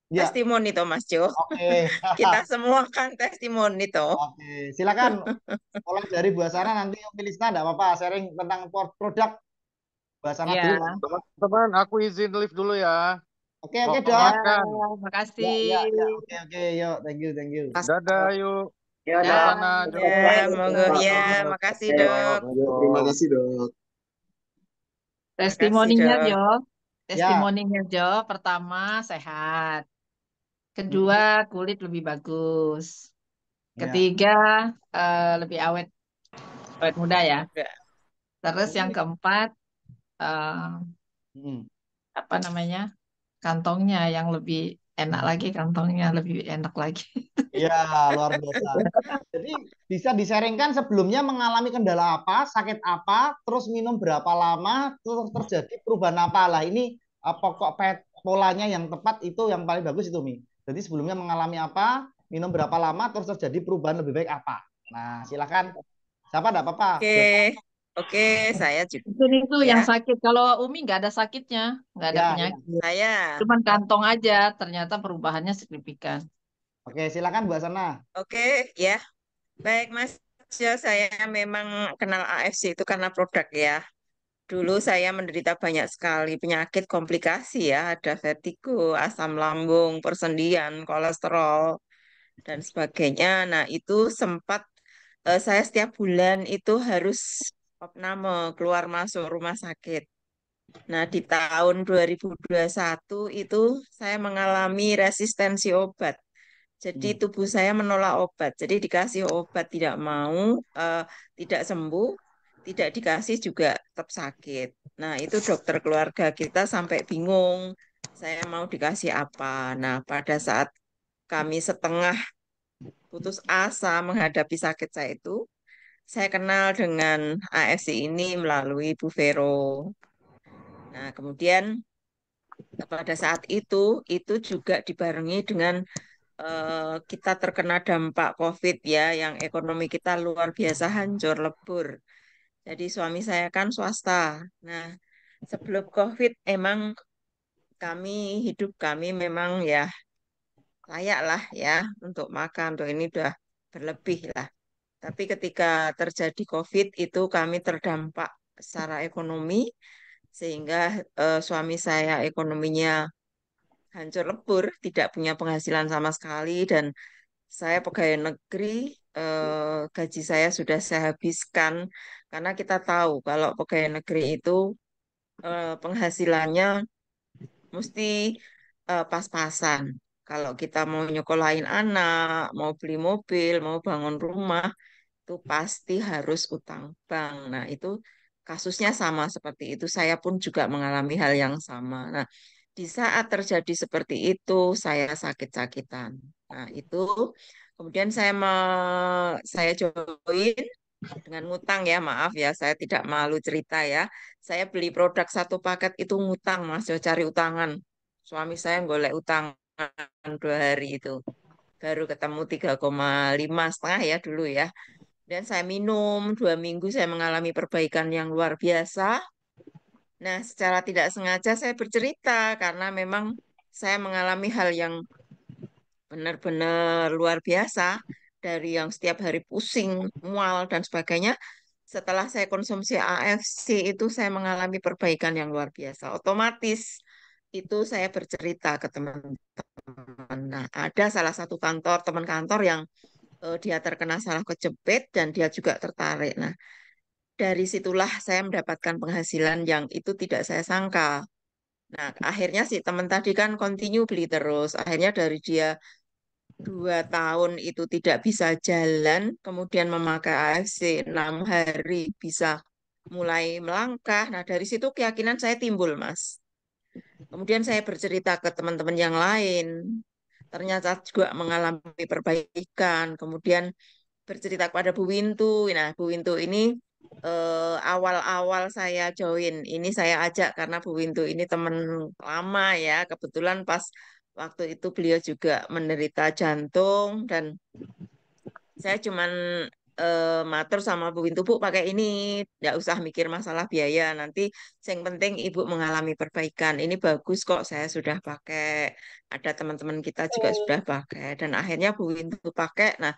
ya. testimoni toh Mas Jo. Oke. Kita semua kan testimoni toh. Oke, silakan. Mulai dari Bu Asana, nanti Lista enggak apa-apa sharing tentang produk Bu Asana Ya, dulu. Teman-teman, aku izin live dulu ya. Oke, Mau Dok. makan. makasih. Ya. Oke, yuk. Thank you. Dadah, yuk. Ya, Bu Asana, Jo. Ya, monggo ya, makasih Dok. Ya, terima kasih dok. Makasih Testimoninya Dok. Jo, Ya, testimoninya Jo, pertama sehat, kedua kulit lebih bagus, ya. ketiga lebih awet muda ya. Udah. Terus yang keempat Hmm. apa namanya, kantongnya yang lebih enak lagi, kantongnya lebih enak lagi. Ya, luar biasa. Jadi bisa disaringkan sebelumnya mengalami kendala apa, sakit apa, terus minum berapa lama, terus terjadi perubahan apa lah. Ini pokok polanya yang tepat itu yang paling bagus itu Mi. Jadi sebelumnya mengalami apa, minum berapa lama, terus terjadi perubahan lebih baik apa. Nah, silakan. Siapa enggak apa-apa. Oke, saya juga Mungkin itu yang ya. sakit. Kalau Umi nggak ada sakitnya, nggak ada Ya. penyakit. Saya. Cuman kantong aja, ternyata perubahannya signifikan. Oke, silakan Bu Asana. Oke, ya. Baik Mas Jo, saya memang kenal AFC itu karena produk ya. dulu saya menderita banyak sekali penyakit komplikasi ya, ada vertigo, asam lambung, persendian, kolesterol, dan sebagainya. Nah, itu sempat saya setiap bulan itu harus opname, keluar masuk rumah sakit. Nah, di tahun 2021 itu saya mengalami resistensi obat. Jadi Hmm. tubuh saya menolak obat. Jadi dikasih obat tidak mau, tidak sembuh, tidak dikasih juga tetap sakit. Nah, itu dokter keluarga kita sampai bingung. Saya mau dikasih apa? Nah, pada saat kami setengah putus asa menghadapi sakit saya itu, saya kenal dengan AFC ini melalui Bu Vero. Nah, kemudian pada saat itu juga dibarengi dengan kita terkena dampak COVID ya, yang ekonomi kita luar biasa hancur lebur. Jadi suami saya kan swasta. Nah, sebelum COVID emang hidup kami memang ya layak lah ya untuk makan, untuk ini udah berlebih lah. Tapi ketika terjadi COVID itu kami terdampak secara ekonomi, sehingga suami saya ekonominya hancur lebur, tidak punya penghasilan sama sekali, dan saya pegawai negeri, gaji saya sudah saya habiskan, karena kita tahu kalau pegawai negeri itu penghasilannya mesti pas-pasan. Kalau kita mau nyekolahin anak, mau beli mobil, mau bangun rumah, itu pasti harus utang bank. Nah, itu kasusnya sama seperti itu. Saya pun juga mengalami hal yang sama. Nah, di saat terjadi seperti itu, saya sakit-sakitan. Nah, itu kemudian saya join dengan ngutang ya, maaf ya, saya tidak malu cerita ya. Saya beli produk satu paket itu ngutang, Mas, yo cari utangan. Suami saya golek utangan 2 hari itu. Baru ketemu 3,5 setengah ya dulu ya. Dan saya minum 2 minggu, saya mengalami perbaikan yang luar biasa. Nah, secara tidak sengaja saya bercerita karena memang saya mengalami hal yang benar-benar luar biasa, dari yang setiap hari pusing, mual dan sebagainya. Setelah saya konsumsi AFC itu saya mengalami perbaikan yang luar biasa. Otomatis itu saya bercerita ke teman-teman. Nah, ada salah satu teman kantor yang dia terkena salah kejepit dan dia juga tertarik. Nah, dari situlah saya mendapatkan penghasilan yang itu tidak saya sangka. Nah, akhirnya si teman tadi kan continue beli terus. Akhirnya dari dia 2 tahun itu tidak bisa jalan, kemudian memakai AFC 6 hari bisa mulai melangkah. Nah, dari situ keyakinan saya timbul, Mas. Kemudian saya bercerita ke teman-teman yang lain, ternyata juga mengalami perbaikan. Kemudian bercerita kepada Bu Wintu. Nah, Bu Wintu ini awal-awal saya join, ini saya ajak karena Bu Wintu ini teman lama ya. Kebetulan pas waktu itu beliau juga menderita jantung, dan saya cuman matur sama Bu Wintu, Bu pakai ini, nggak usah mikir masalah biaya. Nanti yang penting Ibu mengalami perbaikan. Ini bagus kok, saya sudah pakai. Ada teman-teman kita juga sudah pakai. Dan akhirnya Bu Wintu pakai. Nah,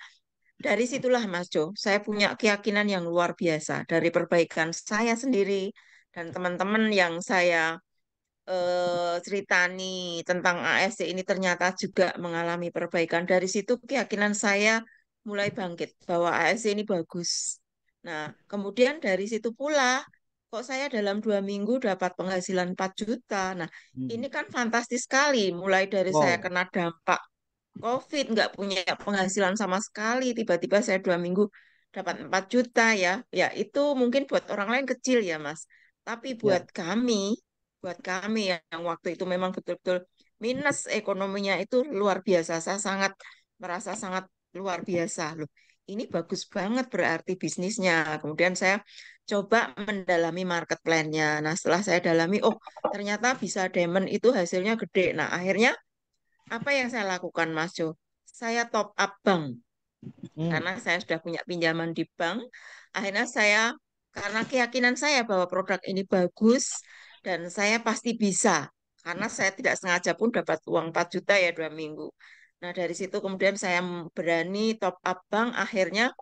dari situlah Mas Jo, saya punya keyakinan yang luar biasa dari perbaikan saya sendiri dan teman-teman yang saya ceritani tentang ASC ini ternyata juga mengalami perbaikan. Dari situ keyakinan saya mulai bangkit bahwa ASC ini bagus. Nah, kemudian dari situ pula, kok saya dalam 2 minggu dapat penghasilan 4 juta. Nah, Hmm. ini kan fantastis sekali. Mulai dari saya Wow. kena dampak COVID, nggak punya penghasilan sama sekali, tiba-tiba saya 2 minggu dapat 4 juta ya. Ya itu mungkin buat orang lain kecil ya Mas. Tapi Ya. buat kami yang waktu itu memang betul-betul minus ekonominya itu luar biasa. Saya sangat merasa sangat luar biasa loh. Ini bagus banget berarti bisnisnya. Kemudian saya coba mendalami market plan-nya. Nah setelah saya dalami, oh ternyata bisa diamond itu hasilnya gede. Nah akhirnya apa yang saya lakukan, Mas Jo? Saya top up bank Hmm. karena saya sudah punya pinjaman di bank. Akhirnya saya, karena keyakinan saya bahwa produk ini bagus dan saya pasti bisa, karena saya tidak sengaja pun dapat uang 4 juta ya 2 minggu. Nah dari situ kemudian saya berani top up bank. Akhirnya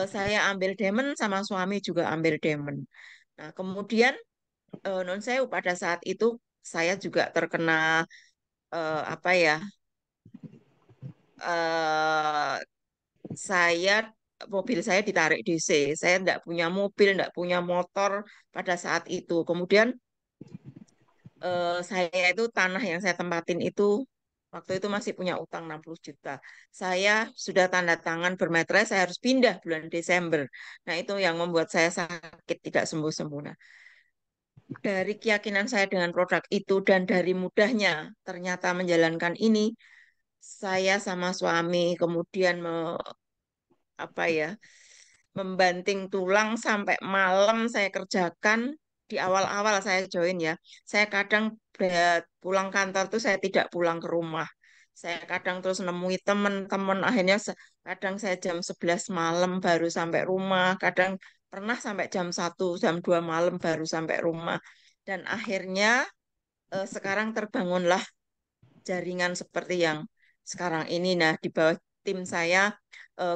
saya ambil diamond, sama suami juga ambil diamond. Nah, kemudian non sewu pada saat itu saya juga terkena apa ya? eh saya mobil saya ditarik DC. Saya tidak punya mobil, tidak punya motor pada saat itu. Kemudian saya itu tanah yang saya tempatin itu waktu itu masih punya utang 60 juta. Saya sudah tanda tangan bermeterai, saya harus pindah bulan Desember. Nah, itu yang membuat saya sakit tidak sembuh-sembuh. Nah, dari keyakinan saya dengan produk itu dan dari mudahnya ternyata menjalankan ini, saya sama suami kemudian apa ya, membanting tulang sampai malam saya kerjakan. Di awal-awal saya join ya, saya kadang pulang kantor tuh saya tidak pulang ke rumah. Saya kadang terus nemui teman-teman, akhirnya kadang saya jam 11 malam baru sampai rumah, kadang pernah sampai jam 1 jam 2 malam baru sampai rumah. Dan akhirnya sekarang terbangunlah jaringan seperti yang sekarang ini. Nah, di bawah tim saya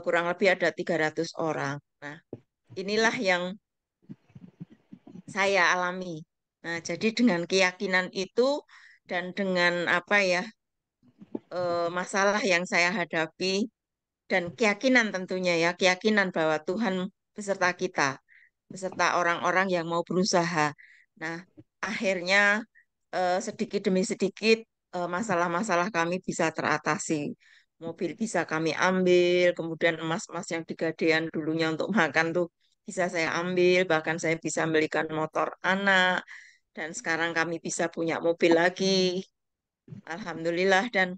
kurang lebih ada 300 orang. Nah, inilah yang saya alami. Nah, jadi dengan keyakinan itu dan dengan apa ya, masalah yang saya hadapi dan keyakinan tentunya ya, keyakinan bahwa Tuhan beserta kita, beserta orang-orang yang mau berusaha. Nah, akhirnya sedikit demi sedikit masalah-masalah kami bisa teratasi. Mobil bisa kami ambil, kemudian emas-emas yang digadean dulunya untuk makan tuh bisa saya ambil, bahkan saya bisa belikan motor anak, dan sekarang kami bisa punya mobil lagi. Alhamdulillah, dan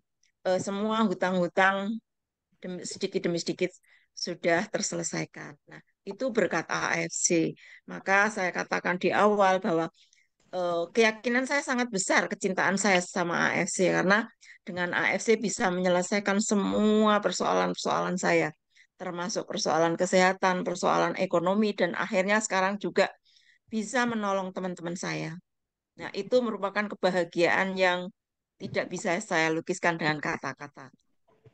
semua hutang-hutang sedikit demi sedikit sudah terselesaikan. Nah, itu berkat AFC. Maka saya katakan di awal bahwa keyakinan saya sangat besar, kecintaan saya sama AFC karena dengan AFC bisa menyelesaikan semua persoalan-persoalan saya, termasuk persoalan kesehatan, persoalan ekonomi, dan akhirnya sekarang juga bisa menolong teman-teman saya. Nah, itu merupakan kebahagiaan yang tidak bisa saya lukiskan dengan kata-kata.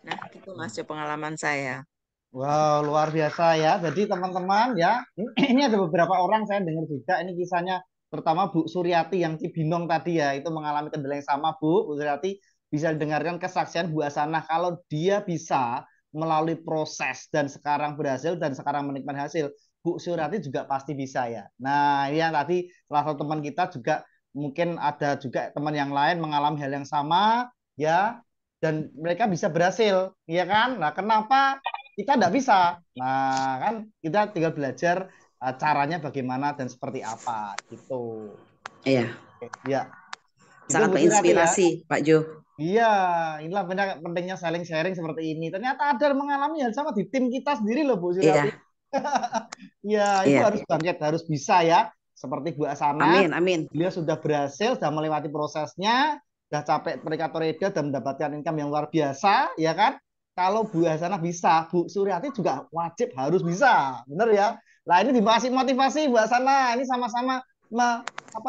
Nah, gitu Mas, Jo, pengalaman saya. Wow, luar biasa ya. Jadi teman-teman ya, ini ada beberapa orang saya dengar juga ini kisahnya, terutama Bu Suryati yang Cibinong tadi ya, itu mengalami kendala yang sama Bu Suryati, bisa dengarkan kesaksian Bu Hasanah kalau dia bisa melalui proses dan sekarang berhasil dan sekarang menikmati hasil. Bu Suryati juga pasti bisa ya. Nah, ini yang tadi salah satu teman kita juga mungkin ada juga teman yang lain mengalami hal yang sama ya, dan mereka bisa berhasil, ya kan? Nah, kenapa kita tidak bisa? Nah, kan kita tinggal belajar caranya bagaimana dan seperti apa gitu. Iya, Ya, itu sangat Bu Surati ya. menginspirasi Pak Jo. Iya, inilah pentingnya sharing-sharing seperti ini. Ternyata ada yang mengalami hal sama di tim kita sendiri loh Bu Surati. Iya, Ya, itu iya. harus bangkit, harus bisa ya. Seperti Bu Asana, Amin, amin. beliau sudah berhasil, sudah melewati prosesnya, sudah capek mereka toreda dan mendapatkan income yang luar biasa, ya kan? Kalau Bu Hasanah bisa, Bu Suryati juga wajib harus bisa, bener ya? Nah, ini dibahas motivasi Bu Hasanah, ini sama-sama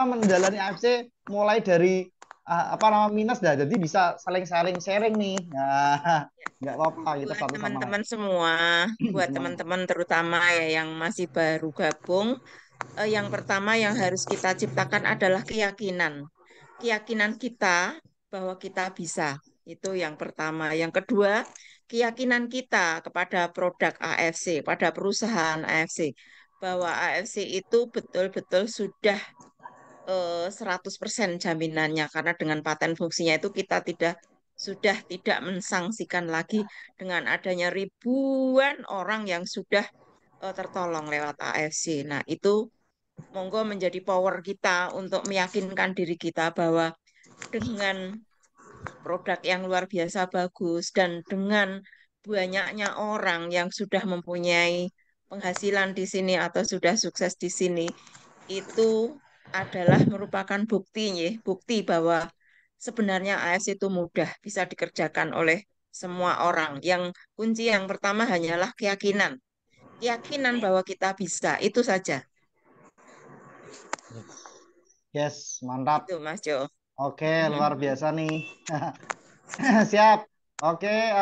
menjalani AFC mulai dari apa nama minus dah, jadi bisa saling-saling sharing nih. Nah, nggak apa-apa kita Buat satu sama lain. teman-teman semua, buat Gimana? teman-teman terutama ya yang masih baru gabung, yang pertama yang harus kita ciptakan adalah keyakinan. Keyakinan kita bahwa kita bisa. Itu yang pertama. Yang kedua, keyakinan kita kepada produk AFC, pada perusahaan AFC, bahwa AFC itu betul-betul sudah 100% jaminannya karena dengan paten fungsinya itu kita sudah tidak mensangsikan lagi dengan adanya ribuan orang yang sudah tertolong lewat AFC. Nah, itu monggo menjadi power kita untuk meyakinkan diri kita bahwa dengan produk yang luar biasa bagus dan dengan banyaknya orang yang sudah mempunyai penghasilan di sini atau sudah sukses di sini, itu adalah merupakan bukti ya, bukti bahwa sebenarnya AS itu mudah bisa dikerjakan oleh semua orang. Yang kunci yang pertama hanyalah keyakinan. Keyakinan bahwa kita bisa, itu saja. Yes, mantap. Itu Mas Jo. Oke, luar biasa nih. Siap. Oke,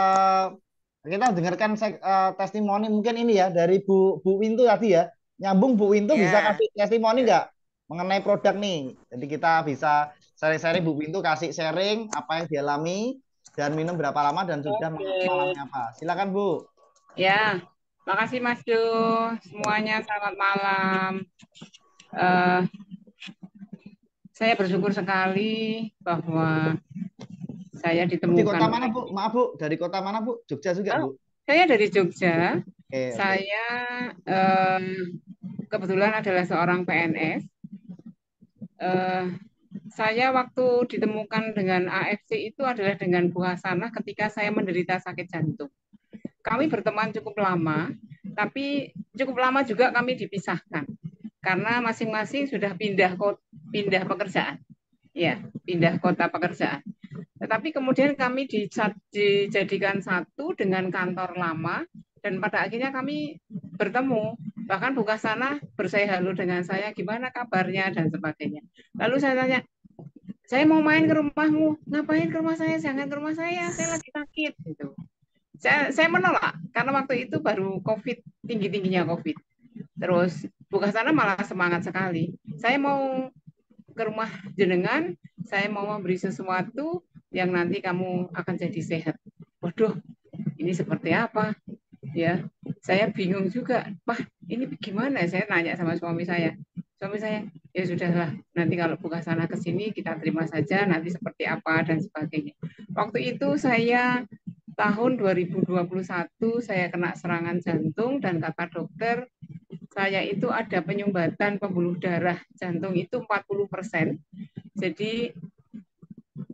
kita dengarkan testimoni mungkin ini ya dari Bu Wintu tadi ya. Nyambung Bu Wintu bisa Ya, kasih testimoni nggak mengenai produk nih? Jadi kita bisa sharing-sharing, Bu Wintu kasih sharing apa yang dialami dan minum berapa lama dan sudah Oke. mengalami apa. Silakan Bu. Ya, makasih Mas Jo. Semuanya selamat malam. Eh, saya bersyukur sekali bahwa saya Di ditemukan kota mana oleh. Bu? Maaf Bu, dari kota mana Bu? Jogja juga Oh, Bu? saya dari Jogja. Oke, oke. Saya kebetulan adalah seorang PNS. Eh, saya waktu ditemukan dengan AFC itu adalah dengan Bu Hasanah ketika saya menderita sakit jantung. Kami berteman cukup lama, tapi cukup lama juga kami dipisahkan karena masing-masing sudah pindah pekerjaan, ya, pindah kota pekerjaan. Tetapi kemudian kami dijadikan satu dengan kantor lama dan pada akhirnya kami bertemu. Bahkan Bu Hasanah bersay halo dengan saya, gimana kabarnya dan sebagainya. Lalu saya tanya, saya mau main ke rumahmu, ngapain ke rumah saya? Jangan ke rumah saya lagi sakit gitu. Saya menolak karena waktu itu baru COVID, tinggi-tingginya COVID. Terus Bu Hasanah malah semangat sekali. Saya mau ke rumah jenengan, saya mau memberi sesuatu yang nanti kamu akan jadi sehat. Waduh, ini seperti apa? Ya, saya bingung juga. Wah, ini gimana? Saya nanya sama suami saya. Suami saya, ya sudahlah, nanti kalau Bu Hasanah ke sini kita terima saja nanti seperti apa dan sebagainya. Waktu itu saya tahun 2021 saya kena serangan jantung dan kata dokter saya itu ada penyumbatan pembuluh darah jantung itu 40%. Jadi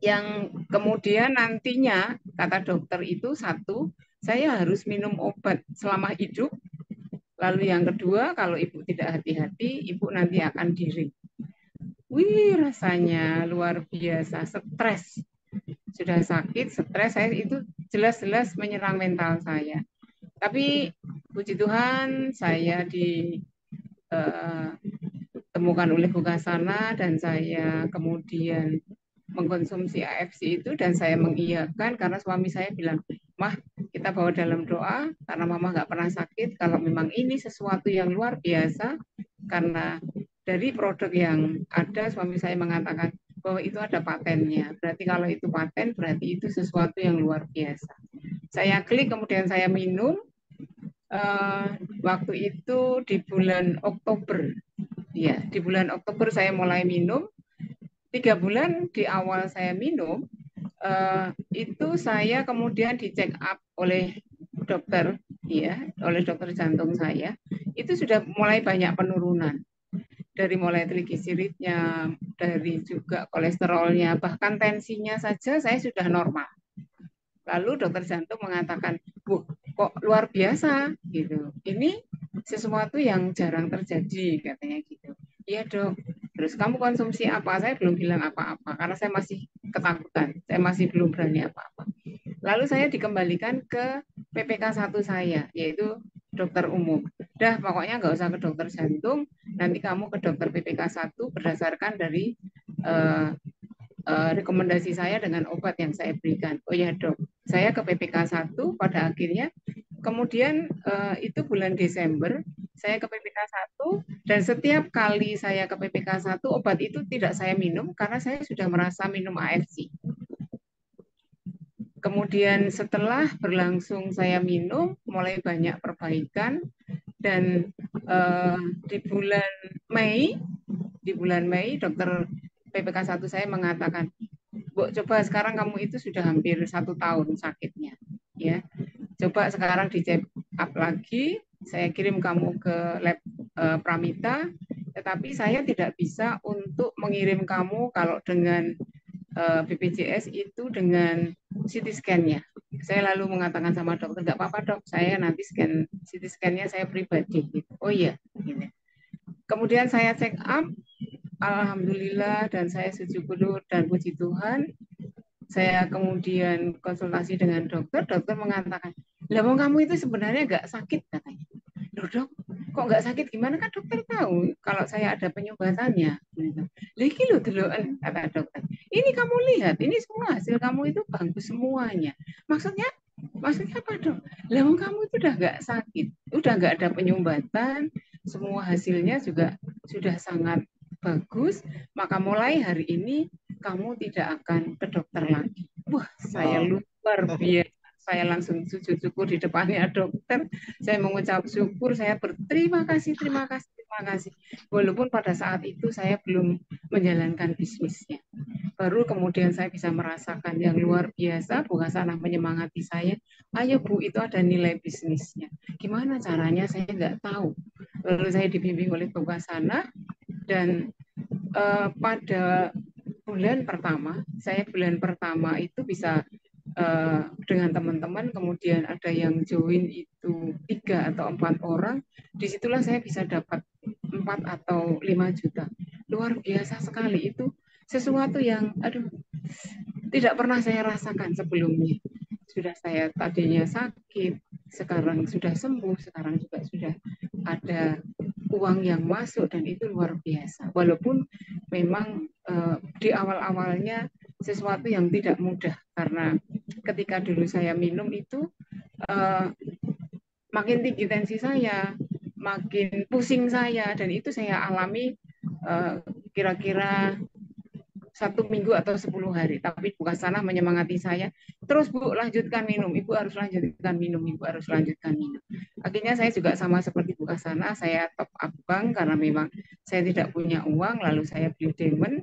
yang kemudian nantinya kata dokter itu satu, saya harus minum obat selama hidup. Lalu yang kedua, kalau ibu tidak hati-hati, ibu nanti akan diri. Wih, rasanya luar biasa, stres. Sudah sakit, stres, saya itu jelas-jelas menyerang mental saya. Tapi puji Tuhan, saya ditemukan oleh Bu Hasanah dan saya kemudian mengkonsumsi AFC itu dan saya mengiyakan karena suami saya bilang, Mah, kita bawa dalam doa karena Mama nggak pernah sakit. Kalau memang ini sesuatu yang luar biasa, karena dari produk yang ada, suami saya mengatakan bahwa itu ada patennya. Berarti kalau itu paten, berarti itu sesuatu yang luar biasa. Saya klik, kemudian saya minum. Waktu itu di bulan Oktober. Ya, di bulan Oktober saya mulai minum. 3 bulan di awal saya minum, itu saya kemudian dicek up oleh dokter, ya, oleh dokter jantung saya. Itu sudah mulai banyak penurunan. Dari mulai trigliseridnya, dari juga kolesterolnya, bahkan tensinya saja saya sudah normal. Lalu dokter jantung mengatakan, "Wah, kok luar biasa gitu. Ini sesuatu yang jarang terjadi," katanya gitu. Iya dok. Terus kamu konsumsi apa? Saya belum bilang apa-apa karena saya masih ketakutan. Saya masih belum berani apa-apa. Lalu saya dikembalikan ke PPK 1 saya, yaitu dokter umum. Dah, pokoknya nggak usah ke dokter jantung, nanti kamu ke dokter PPK 1 berdasarkan dari rekomendasi saya dengan obat yang saya berikan. Oh ya dok, saya ke PPK 1 pada akhirnya, kemudian itu bulan Desember, saya ke PPK 1 dan setiap kali saya ke PPK 1 obat itu tidak saya minum karena saya sudah merasa minum AFC. Kemudian setelah berlangsung saya minum, mulai banyak perbaikan dan di bulan Mei dokter PPK 1 saya mengatakan, Bu, coba sekarang kamu itu sudah hampir 1 tahun sakitnya, ya. Coba sekarang dicek up lagi, saya kirim kamu ke lab Pramita, tetapi saya tidak bisa untuk mengirim kamu kalau dengan BPJS itu dengan CT scan-nya. Saya lalu mengatakan sama dokter, nggak apa-apa dok, saya nanti scan CT scan-nya saya pribadi. Gitu. Oh iya. Gitu. Kemudian saya check up, alhamdulillah dan saya syukur dan puji Tuhan. Saya kemudian konsultasi dengan dokter, dokter mengatakan, lah kamu itu sebenarnya nggak sakit katanya. Loh dok, kok nggak sakit gimana, kan dokter tahu kalau saya ada penyumbatannya. Lagi loh duluan, kata dokter. Ini kamu lihat, ini semua hasil kamu itu bagus semuanya. Maksudnya apa dok? Lah kamu itu udah nggak sakit, udah nggak ada penyumbatan, semua hasilnya juga sudah sangat bagus, maka mulai hari ini kamu tidak akan ke dokter lagi. Wah, saya luar biasa. Saya langsung sujud syukur di depannya dokter. Saya mengucap syukur, saya berterima kasih, terima kasih, terima kasih. Walaupun pada saat itu saya belum menjalankan bisnisnya. Baru kemudian saya bisa merasakan yang luar biasa, bukan sana menyemangati saya. Ayo Bu, itu ada nilai bisnisnya. Gimana caranya saya nggak tahu. Lalu saya dibimbing oleh Sana dan pada bulan pertama itu bisa dengan teman-teman, kemudian ada yang join itu 3 atau 4 orang, disitulah saya bisa dapat 4 atau 5 juta. Luar biasa sekali, itu sesuatu yang tidak pernah saya rasakan sebelumnya. Sudah saya tadinya sakit, sekarang sudah sembuh, sekarang juga sudah ada uang yang masuk dan itu luar biasa. Walaupun memang di awal-awalnya sesuatu yang tidak mudah karena ketika dulu saya minum itu makin tinggi tensi saya, makin pusing saya, dan itu saya alami kira-kira 1 minggu atau 10 hari. Tapi Sana menyemangati saya, terus Bu, lanjutkan minum, Ibu harus lanjutkan minum, Ibu harus lanjutkan minum. Akhirnya saya juga sama seperti Sana, saya top up bank karena memang saya tidak punya uang, lalu saya beli Demon.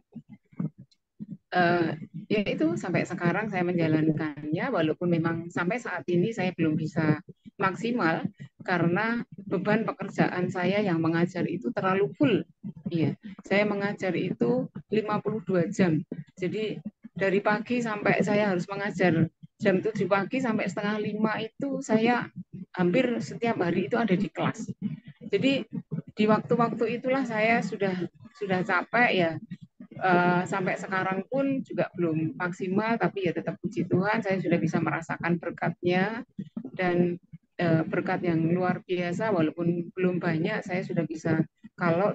Ya itu sampai sekarang saya menjalankannya, walaupun memang sampai saat ini saya belum bisa maksimal karena beban pekerjaan saya yang mengajar itu terlalu full. Iya, saya mengajar itu 52 jam. Jadi dari pagi sampai saya harus mengajar jam 7 pagi sampai setengah 5 itu saya hampir setiap hari itu ada di kelas. Jadi di waktu-waktu itulah saya sudah capek ya. Sampai sekarang pun juga belum maksimal, tapi ya tetap puji Tuhan saya sudah bisa merasakan berkatnya dan berkat yang luar biasa, walaupun belum banyak, saya sudah bisa, kalau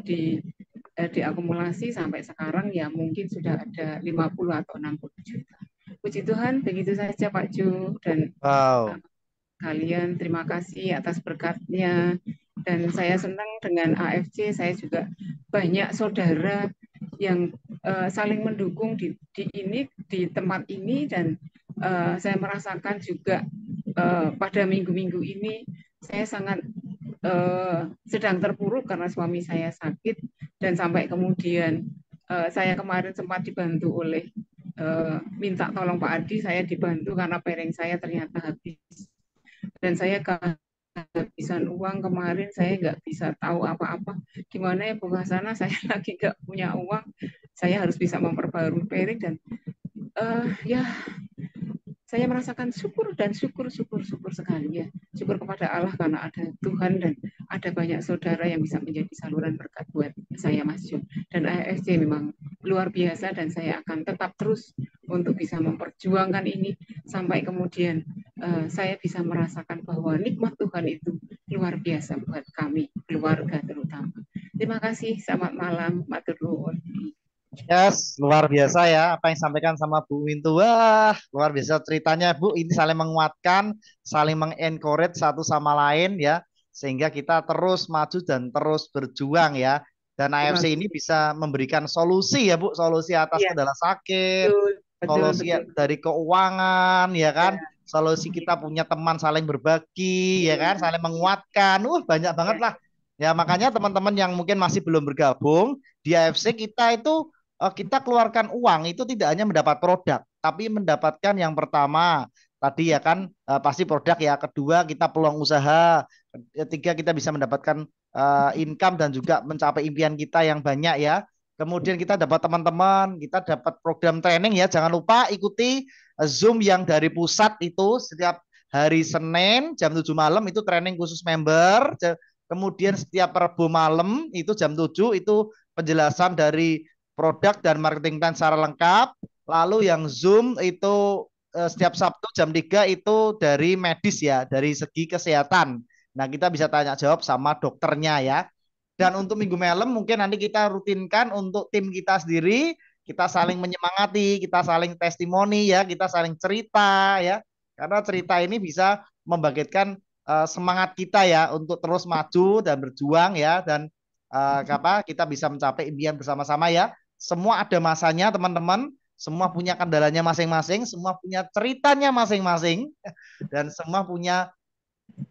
diakumulasi sampai sekarang ya mungkin sudah ada 50 atau 60 juta. Puji Tuhan, begitu saja Pak Ju, dan kalian terima kasih atas berkatnya, dan saya senang dengan AFC, saya juga banyak saudara yang saling mendukung di tempat ini, dan saya merasakan juga pada minggu-minggu ini saya sangat sedang terpuruk karena suami saya sakit, dan sampai kemudian saya kemarin sempat dibantu oleh minta tolong Pak Adi, saya dibantu karena piring saya ternyata habis dan saya kehabisan uang kemarin, saya nggak bisa tahu apa-apa. Gimana ya Bu Sana, saya lagi nggak punya uang, saya harus bisa memperbarui piring, dan ya saya merasakan syukur dan syukur sekali ya. Syukur kepada Allah karena ada Tuhan dan ada banyak saudara yang bisa menjadi saluran berkat buat saya Mas Jun. Dan AFC memang luar biasa dan saya akan tetap terus untuk bisa memperjuangkan ini sampai kemudian saya bisa merasakan bahwa nikmat Tuhan itu luar biasa buat kami, keluarga terutama. Terima kasih, selamat malam, matur nuwun. Yes, luar biasa ya apa yang disampaikan sama Bu Wintu. Wah, luar biasa ceritanya Bu. Ini saling menguatkan, saling mengencourage satu sama lain ya, sehingga kita terus maju dan terus berjuang ya. Dan AFC ini bisa memberikan solusi ya Bu, solusi atas kendala sakit, solusi dari keuangan ya kan, solusi kita punya teman saling berbagi ya kan, saling menguatkan. Banyak banget lah. Ya makanya teman-teman yang mungkin masih belum bergabung di AFC kita itu kita keluarkan uang itu tidak hanya mendapat produk, tapi mendapatkan yang pertama tadi ya kan pasti produk ya, kedua kita peluang usaha, ketiga kita bisa mendapatkan income dan juga mencapai impian kita yang banyak ya. Kemudian kita dapat teman-teman, kita dapat program training ya. Jangan lupa ikuti Zoom yang dari pusat itu setiap hari Senin jam 7 malam itu training khusus member. Kemudian setiap Rabu malam itu jam 7 itu penjelasan dari produk dan marketing plan secara lengkap. Lalu yang Zoom itu setiap Sabtu jam 3 itu dari medis ya, dari segi kesehatan. Nah, kita bisa tanya jawab sama dokternya ya. Dan untuk minggu malam mungkin nanti kita rutinkan untuk tim kita sendiri, kita saling menyemangati, kita saling testimoni ya, kita saling cerita ya. Karena cerita ini bisa membangkitkan semangat kita ya untuk terus maju dan berjuang ya dan kita bisa mencapai impian bersama-sama ya. Semua ada masanya teman-teman, semua punya kendalanya masing-masing, semua punya ceritanya masing-masing dan semua punya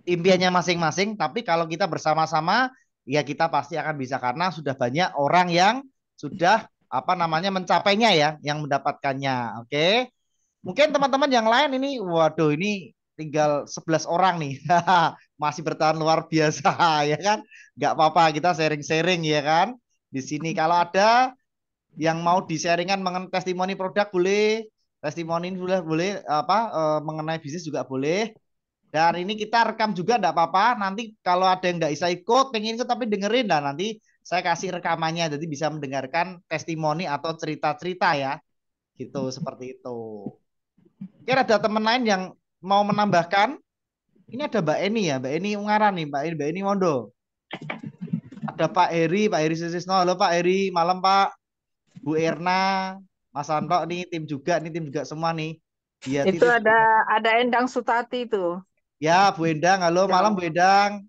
impiannya masing-masing. Tapi kalau kita bersama-sama ya kita pasti akan bisa karena sudah banyak orang yang sudah mencapainya ya, yang mendapatkannya. Oke. Mungkin teman-teman yang lain ini, waduh ini tinggal 11 orang nih. Masih bertahan luar biasa ya kan? Nggak apa-apa, kita sharing-sharing ya kan? Di sini kalau ada yang mau di-sharingan mengenai testimoni produk boleh, testimoni boleh mengenai bisnis juga boleh. Dan ini kita rekam juga enggak apa-apa. Nanti kalau ada yang enggak bisa ikut, pengen ikut tapi dengerin dan nanti saya kasih rekamannya jadi bisa mendengarkan testimoni atau cerita-cerita ya. Gitu seperti itu. Kira ada teman lain yang mau menambahkan? Ini ada Mbak Eni ya, Mbak Eni Ungaran nih, Mbak Eni Mondo. Ada Pak Heri Susisno. Halo Pak Heri, malam Pak. Bu Erna, Mas Anto nih, tim juga semua nih. Iya, Itu ada Endang Sutati itu. Ya, Bu Endang, halo malam Bu Endang.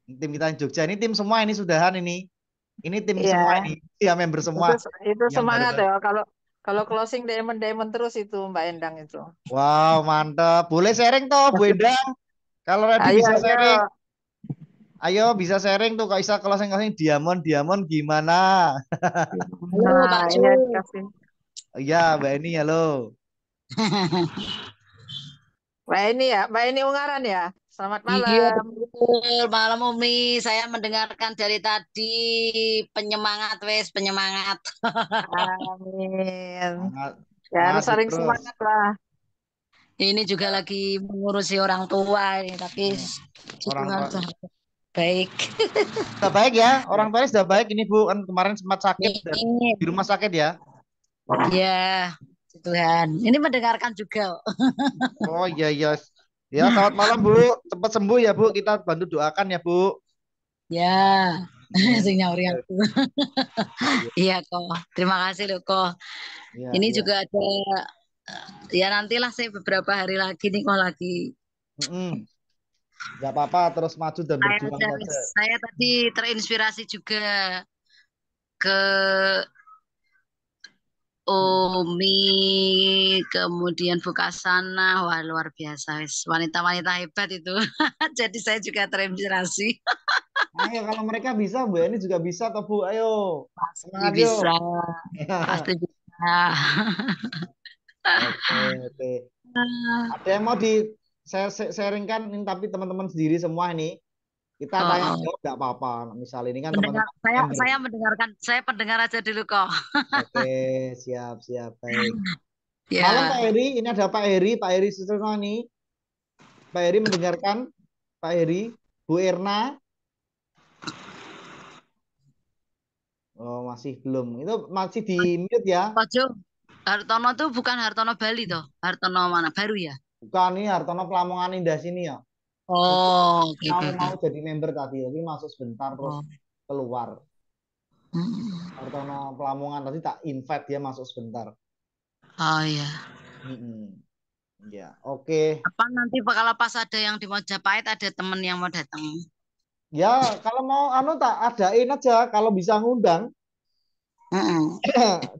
Tim kita di Jogja ini tim semua ini sudahan ini. Ini tim semua ini. Ya member semua. Itu semangat ya kalau closing diamond terus itu Mbak Endang itu. Wow, mantap. Boleh sharing toh Bu Endang? Kalau ready bisa sharing. Ayo bisa sharing tuh kalau bisa closing diamond gimana? Halo Pak Ju. Iya, Mbak Eni halo. Mbak Eni Ungaran ya. Selamat malam. Iya, betul. Malam Umi, saya mendengarkan dari tadi penyemangat. Amin. Ya harus saling semangat lah. Ini juga lagi mengurusi orang tua ini, tapi Tuhan baik. Sudah baik ya, orang tua sudah baik ini Bu, kan kemarin sempat sakit dan di rumah sakit ya. Iya, Tuhan. Ini mendengarkan juga. Oh iya. Ya, selamat malam Bu. Cepat sembuh ya Bu. Kita bantu doakan ya Bu. Ya, sing nyauri aku. Iya kok. Terima kasih loh kok. Ya, ini juga ada ya nantilah saya beberapa hari lagi nih kok lagi. Gak apa-apa, terus maju dan berjuang saja. Saya tadi terinspirasi juga ke Umi, kemudian Bukasana, wah luar biasa, wanita-wanita hebat itu. Jadi saya juga terinspirasi. Ayo kalau mereka bisa, Bu ini juga bisa toh Bu, ayo. Pasti bisa, pasti bisa. Oke. Ada yang mau saya sharingkan ini tapi teman-teman sendiri semua ini. Kita tanya jawab nggak apa-apa. Misal ini kan teman-teman. Saya mendengarkan, saya pendengar aja dulu kok. Oke, siap baik. Ya. Malam Pak Heri, ini ada Pak Heri Suseno nih. Pak Heri mendengarkan, Pak Heri, Bu Erna. Oh masih belum. Itu masih di mute ya. Hartono tuh bukan Hartono Bali toh. Hartono mana baru ya? Bukan, ini Hartono Pelamongan Indah sini ya. Oh, mau jadi member tadi, tapi masuk sebentar terus keluar. Hartono Pelamongan tadi tak invite dia masuk sebentar. Oh iya. Ya, oke. Apa nanti kalau pas ada yang di Majapahit ada temen yang mau datang? Ya, kalau mau tak adain aja kalau bisa ngundang.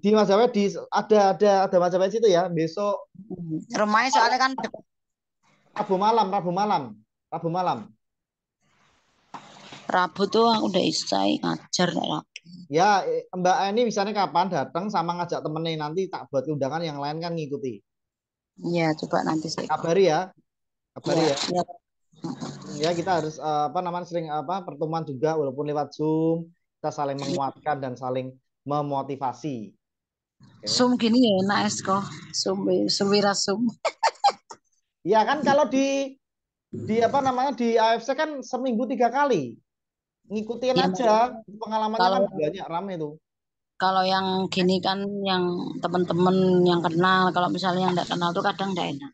Di Majapahit ada Majapahit situ ya besok. Rumahnya soalnya kan Rabu malam. Rabu tuh aku udah isai ngajar lagi. Ya, Mbak ini misalnya kapan datang sama ngajak temennya nanti tak buat undangan yang lain kan ngikuti. Iya, coba nanti saya kabari ya. Ya kita harus sering pertemuan juga walaupun lewat Zoom, kita saling menguatkan dan saling memotivasi. Zoom gini ya enak kok. Zoom. Ya kan kalau di AFC kan seminggu 3 kali. Ngikutin aja pengalamannya kan banyak rame tuh. Kalau yang gini kan yang teman-teman yang kenal, kalau misalnya yang enggak kenal tuh kadang enggak enak.